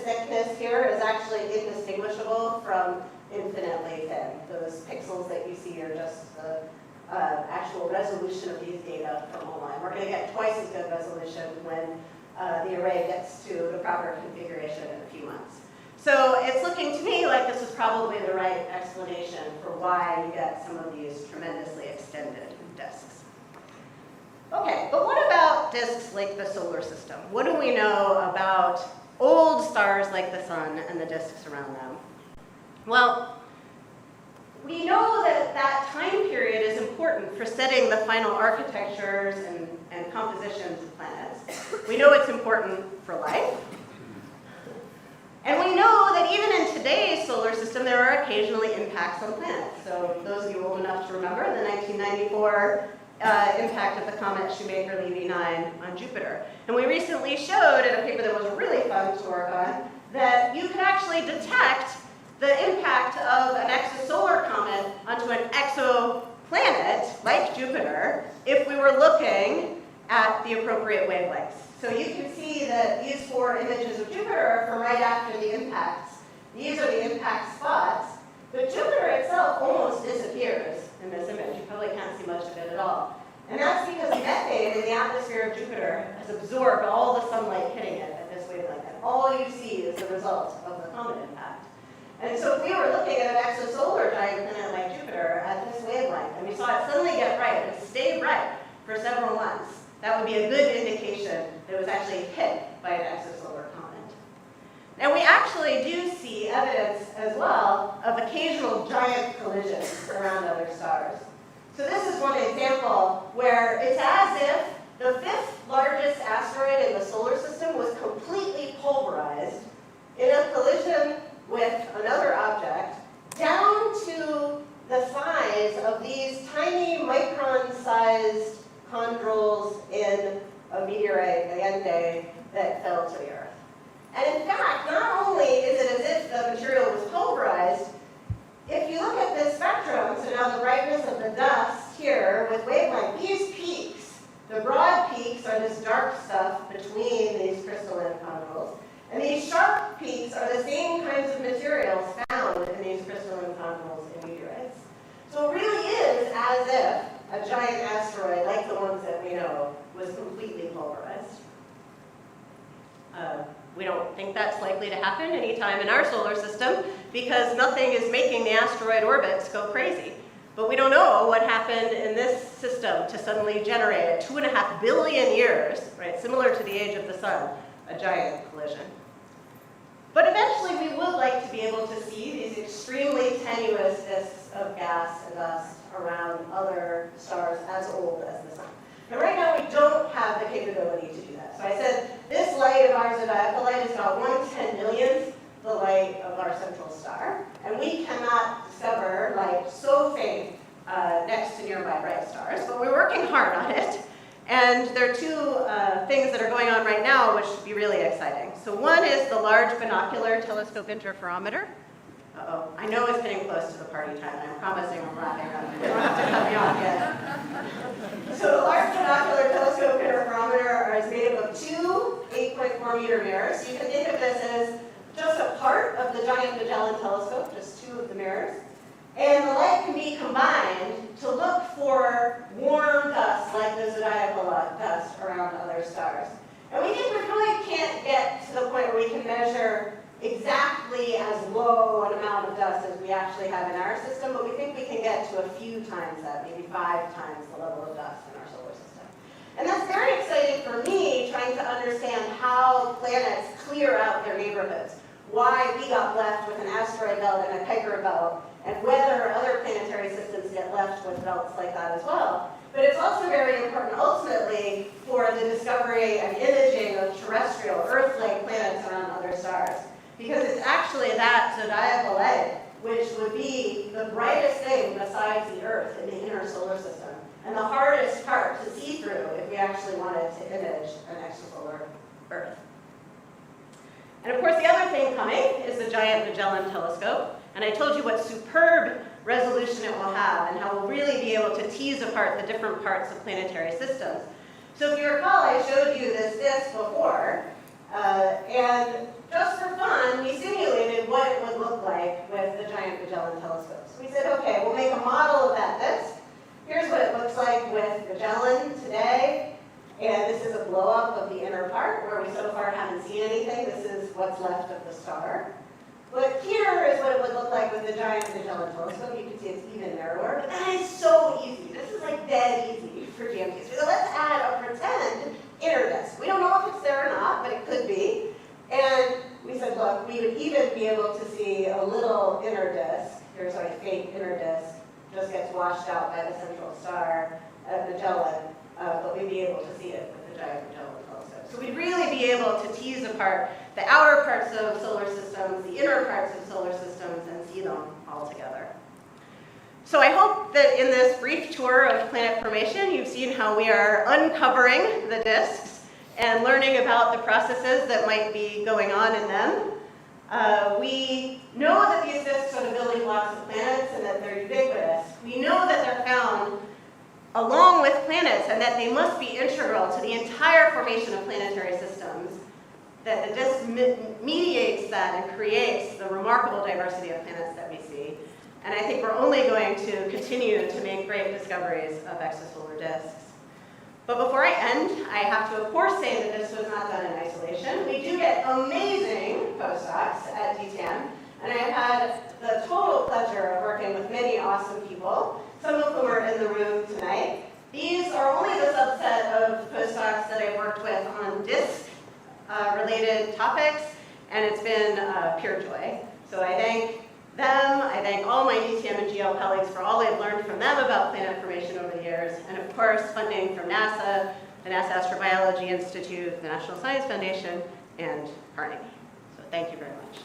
thickness here is actually indistinguishable from infinitely thin. Those pixels that you see are just the actual resolution of these data from online. We're going to get twice as good resolution when the array gets to the proper configuration in a few months. So it's looking to me like this is probably the right explanation for why you get some of these tremendously extended disks. Okay, but what about disks like the solar system? What do we know about old stars like the sun and the disks around them? Well, we know that that time period is important for setting the final architectures and compositions of planets. We know it's important for life. And we know that even in today's solar system, there are occasionally impacts on planets. So those of you old enough to remember the 1994 impact of the comet Shoemaker-Levy 9 on Jupiter. And we recently showed in a paper that was really fun to work on that you can actually detect the impact of an exosolar comet onto an exoplanet like Jupiter if we were looking at the appropriate wavelengths. So you can see that these 4 images of Jupiter are from right after the impacts. These are the impact spots, but Jupiter itself almost disappears in this image. You probably can't see much of it at all. And that's because methane in the atmosphere of Jupiter has absorbed all the sunlight hitting it at this wavelength. And all you see is the result of the comet impact. And so if we were looking at an exosolar giant planet like Jupiter at this wavelength, and we saw it suddenly get bright and stay bright for several months, that would be a good indication that it was actually hit by an exosolar comet. Now we actually do see evidence as well of occasional giant collisions around other stars. So this is one example where it's as if the 5th largest asteroid in the solar system was completely pulverized in a collision with another object down to the size of these tiny a giant asteroid like the ones that we know was completely pulverized. We don't think that's likely to happen anytime in our solar system because nothing is making the asteroid orbits go crazy. But we don't know what happened in this system to suddenly generate 2.5 billion years, right, similar to the age of the sun, a giant collision. But eventually we would like to be able to see these extremely tenuous disks of gas and dust around other stars as old as the sun. And right now we don't have the capability to do that. So I said this light of our zodiacal light is about 1/10,000,000th the light of our central star. And we cannot discover light so faint next to nearby bright stars, but we're working hard on it. And there are two things that are going on right now which should be really exciting. So one is the Large Binocular Telescope Interferometer. Uh-oh, I know it's getting close to the party time. I'm promising I'm wrapping up. You don't have to cut me off yet. So the Large Binocular Telescope Interferometer is made up of two 8.4 meter mirrors. So you can think of this as just a part of the giant Magellan telescope, just two of the mirrors. And the light can be combined to look for warm dust like the zodiacal dust around other stars. And we think we probably can't get to the point where we can measure exactly as low an amount of dust as we actually have in our system, but we think we can get to a few times that, maybe 5 times the level of dust in our solar system. And that's very exciting for me, trying to understand how planets clear out their neighborhoods, why we got left with an asteroid belt and a Kuiper belt, and whether other planetary systems get left with belts like that as well. But it's also very important ultimately for the discovery and imaging of terrestrial, Earth-like planets around other stars. Because it's actually that zodiacal light which would be the brightest thing besides the Earth in the inner solar system, and the hardest part to see through if we actually wanted to image an extrasolar Earth. And of course, the other thing coming is the giant Magellan telescope. And I told you what superb resolution it will have and how we'll really be able to tease apart the different parts of planetary systems. So if you recall, I showed you this disk before. And just for fun, we simulated what it would look like with the giant Magellan telescope. So we said, okay, we'll make a model of that disk. Here's what it looks like with Magellan today. And this is a blow-up of the inner part, where we so far haven't seen anything. This is what's left of the star. But here is what it would look like with the giant Magellan telescope. You can see it's even narrower, but that is so easy. This is like dead easy for GMT. So let's add a pretend inner disk. We don't know if it's there or not, but it could be. And we said, look, we would even be able to see a little inner disk. Here's our fake inner disk. Just gets washed out by the central star at Magellan. But we'd be able to see it with the giant Magellan telescope. So we'd really be able to tease apart the outer parts of solar systems, the inner parts of solar systems, and see them all together. So I hope that in this brief tour of planet formation, you've seen how we are uncovering the disks and learning about the processes that might be going on in them. We know that these disks are the building blocks of planets and that they're ubiquitous. We know that they're found along with planets, and that they must be integral to the entire formation of planetary systems, that the disk mediates that and creates the remarkable diversity of planets that we see. And I think we're only going to continue to make great discoveries of extrasolar disks. But before I end, I have to, of course, say that this was not done in isolation. We do get amazing postdocs at DTM, and I've had the total pleasure of working with many awesome people, some of whom are in the room tonight. These are only the subset of postdocs that I've worked with on disk-related topics, and it's been pure joy. So I thank them, I thank all my DTM and GL colleagues for all they've learned from them about planet formation over the years, and of course funding from NASA, the NASA Astrobiology Institute, the National Science Foundation, and Carnegie. So thank you very much.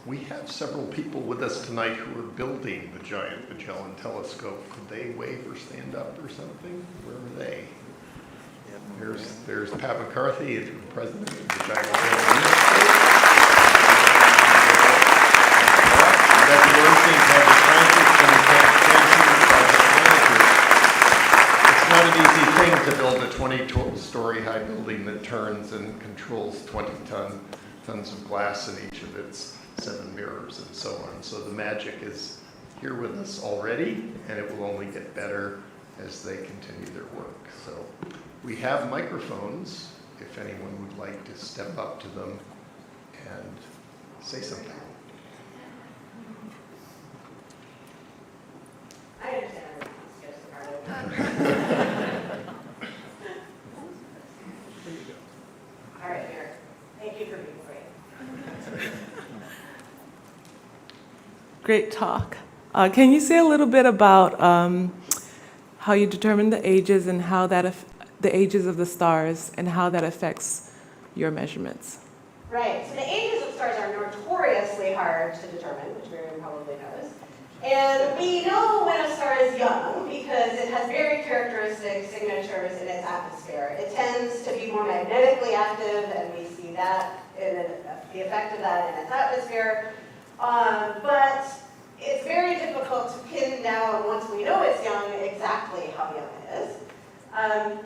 We have several people with us tonight who are building the giant Magellan telescope. Could they wave or stand up or something? Where are they? There's Pat McCarthy, the president of the Giant Magellan Telescope. fascinating to have the scientists when you can't transmit it by technology. It's not an easy thing to build a 20-story high building that turns and controls 20 tons of glass in each of its 7 mirrors and so on. So the magic is here with us already, and it will only get better as they continue their work. So we have microphones, if anyone would like to step up to them and say something. I understand. It's just part of it. All right, Eric. Thank you for being great. Great talk. Can you say a little bit about how you determine the ages and how that the ages of the stars and how that affects your measurements? Right. So the ages of stars are notoriously hard to determine, which Miriam probably knows. And we know when a star is young because it has very characteristic signatures in its atmosphere. It tends to be more magnetically active, and we see that in the effect of that in its atmosphere. But it's very difficult to pin down, once we know it's young, exactly how young it is.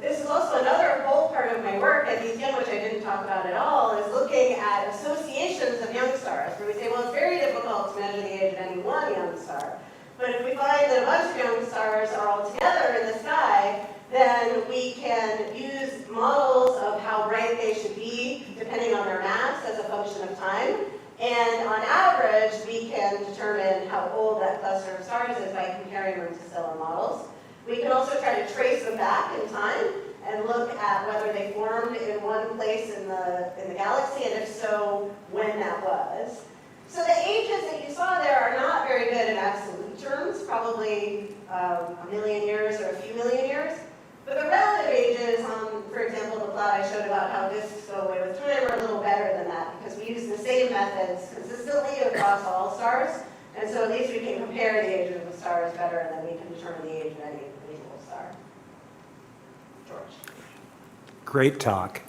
This is also another whole part of my work at DCM, which I didn't talk about at all, is looking at associations of young stars, where we say, well, it's very difficult to measure the age of any one young star. But if we find that a bunch of young stars are all together in the sky, then we can use models of how bright they should be, depending on their mass, as a function of time. And on average, we can determine how old that cluster of stars is by comparing them to stellar models. We can also try to trace them back in time and look at whether they formed in one place in the galaxy, and if so, when that was. So the ages that you saw there are not very good in absolute terms, probably a million years or a few million years. But the relative ages on, for example, the plot I showed about how disks go away with time are a little better than that, because we use the same methods consistently across all stars. And so at least we can compare the ages of the stars better, and then we can determine the age of any individual star. George. Great talk.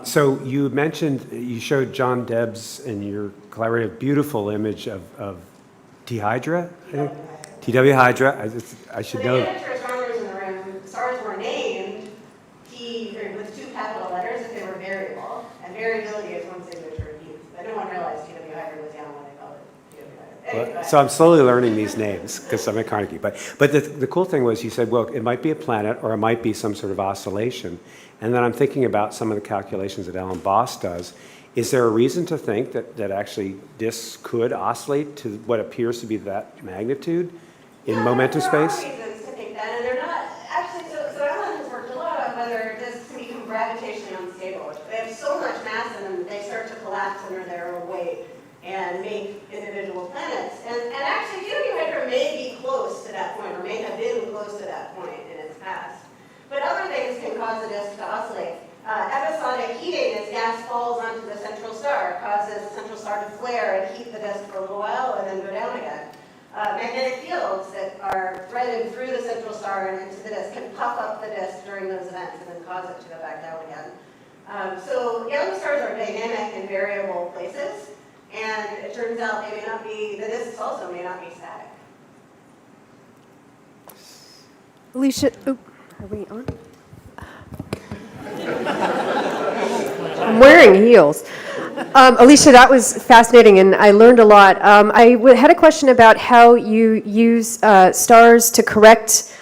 So you mentioned, you showed John Debs in your collaborative beautiful image of T Hydra, I think? TW Hydra. I should know. For the amateur astronomers in the room, stars were named T with 2 capital letters if they were variable, and variability is one signature of youth. But no one realized TW Hydra was young when they called it TW Hydra. Anyway, So I'm slowly learning these names because I'm at Carnegie. But the cool thing was you said, well, it might be a planet or it might be some sort of oscillation. And then I'm thinking about some of the calculations that Alan Boss does. Is there a reason to think that actually disks could oscillate to what appears to be that magnitude in momentum space? There are reasons to think that, and they're not. Actually, so Alan has worked a lot on whether disks can become gravitationally unstable. They have so much mass in them that they start to collapse under their own weight and make individual planets. And actually, TW Hydra may be close to that point, or may have been close to that point in its past. But other things can cause a disk to oscillate. Episodic heating, as gas falls onto the central star, causes the central star to flare and heat the disk for a little while and then go down again. Magnetic fields that are threaded through the central star and into the disk can puff up the disk during those events and then cause it to go back down again. So young stars are dynamic in variable places, and it turns out they may not be, the disks also may not be static. Alycia, are we on? I'm wearing heels. Alycia, that was fascinating, and I learned a lot. I had a question about how you use stars to correct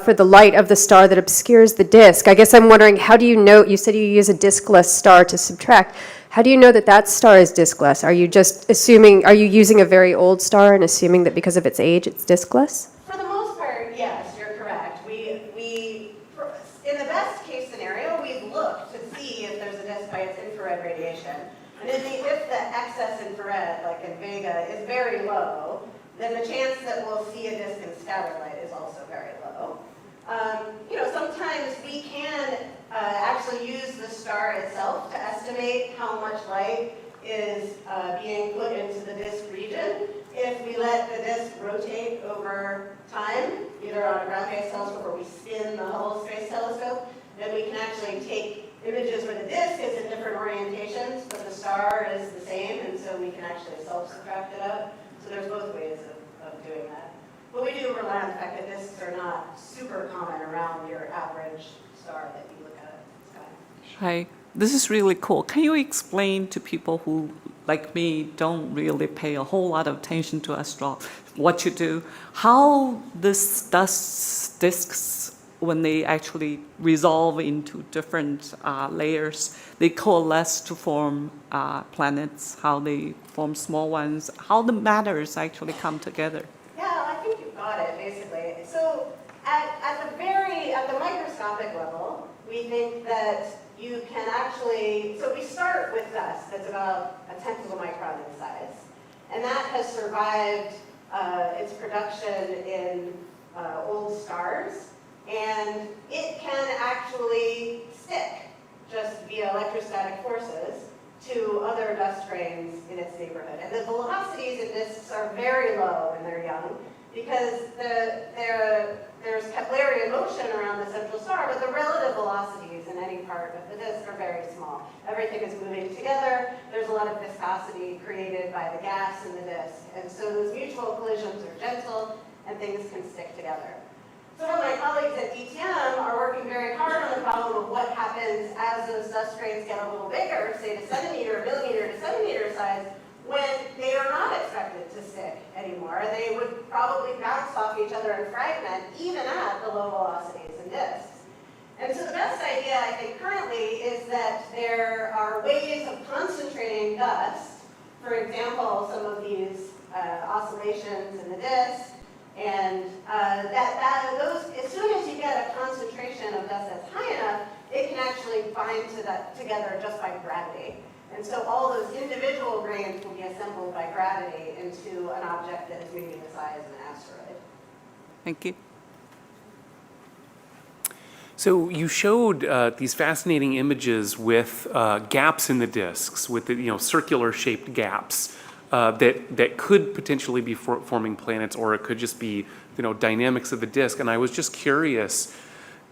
for the light of the star that obscures the disk. I guess I'm wondering, how do you know, you said you use a diskless star to subtract. How do you know that that star is diskless? Are you just assuming, are you using a very old star and assuming that because of its age it's diskless? For the most part, yes, you're correct. In the best case scenario, we've looked to see if there's a disk by its infrared radiation. And if the excess infrared, like in Vega, is very low, then the chance that we'll see a disk in scatter light is also very low. Sometimes we can actually use the star itself to estimate how much light is being put into the disk region. If we let the disk rotate over time, either on a ground-based telescope or we spin the Hubble Space Telescope, then we can actually take images where the disk is in different orientations, but the star is the same, and so we can actually self-subtract it out. So there's both ways of doing that. But we do rely on the fact that disks are not super common around your average star that you look at in the sky. Hi, this is really cool. Can you explain to people who, like me, don't really pay a whole lot of attention to what you do, how this dust disks, when they actually resolve into different layers, they coalesce to form planets, how they form small ones, how the matters actually come together? Yeah, I think you've got it, basically. So at the microscopic level, we think that you can actually, so we start with dust that's about a tenth of a micron in size. And that has survived its production in old stars. And it can actually stick just via electrostatic forces to other dust grains in its neighborhood. And the velocities in disks are very low when they're young because there's Keplerian motion around the central star, but the relative velocities in any part of the disk are very small. Everything is moving together. There's a lot of viscosity created by the gas in the disk. And so those mutual collisions are gentle and things can stick together. Some of my colleagues at DTM are working very hard on the problem of what happens as those dust grains get a little bigger, say to centimeter, millimeter to centimeter size, when they are not expected to stick anymore. They would probably bounce off each other and fragment, even at the low velocities in disks. And so the best idea, I think, currently is that there are ways of concentrating dust. For example, some of these oscillations in the disk, and those, as soon as you get a concentration of dust that's high enough, it can actually bind to that together just by gravity. And so all those individual grains will be assembled by gravity into an object that is maybe the size of an asteroid. Thank you. So you showed these fascinating images with gaps in the disks, with the circular shaped gaps that could potentially be forming planets, or it could just be dynamics of the disk. And I was just curious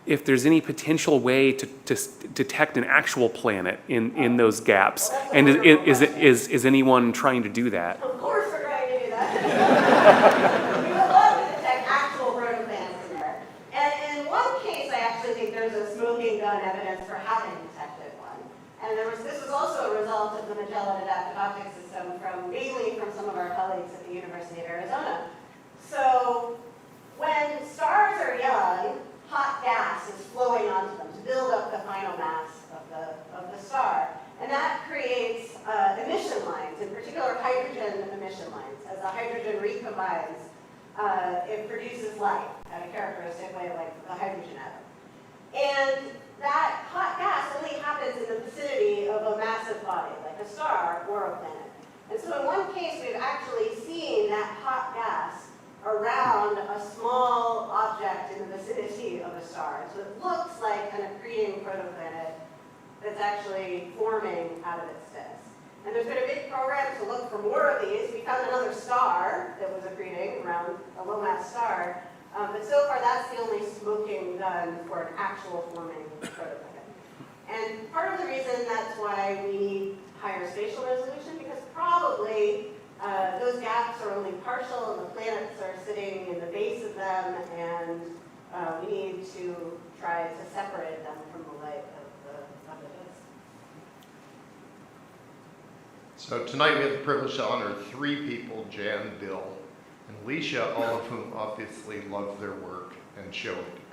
if there's any potential way to detect an actual planet in those gaps, and is anyone trying to do that? Of course we're trying to do that. We would love to detect actual protoplanets in there. And in one case, I actually think there's a smoking gun evidence for having detected one. And this was also a result of the Magellan adaptive optics system mainly from some of our colleagues at the University of Arizona. So when stars are young, hot gas is flowing onto them to build up the final mass of the star. And that creates emission lines, in particular hydrogen emission lines. As the hydrogen recombines, it produces light at a characteristic way like the hydrogen atom. And that hot gas only happens in the vicinity of a massive body, like a star or a planet. And so in one case, we've actually seen that hot gas around a small object in the vicinity of a star. So it looks like an accreting protoplanet that's actually forming out of its disk. And there's been a big program to look for more of these. We found another star that was accreting around a low-mass star. But so far, that's the only smoking gun for an actual forming protoplanet. And part of the reason that's why we need higher spatial resolution, because probably those gaps are only partial and the planets are sitting in the base of them, and we need to try to separate them from the light of the disk. So tonight we have the privilege to honor three people, Jan, Bill, and Alycia, all of whom obviously love their work and show it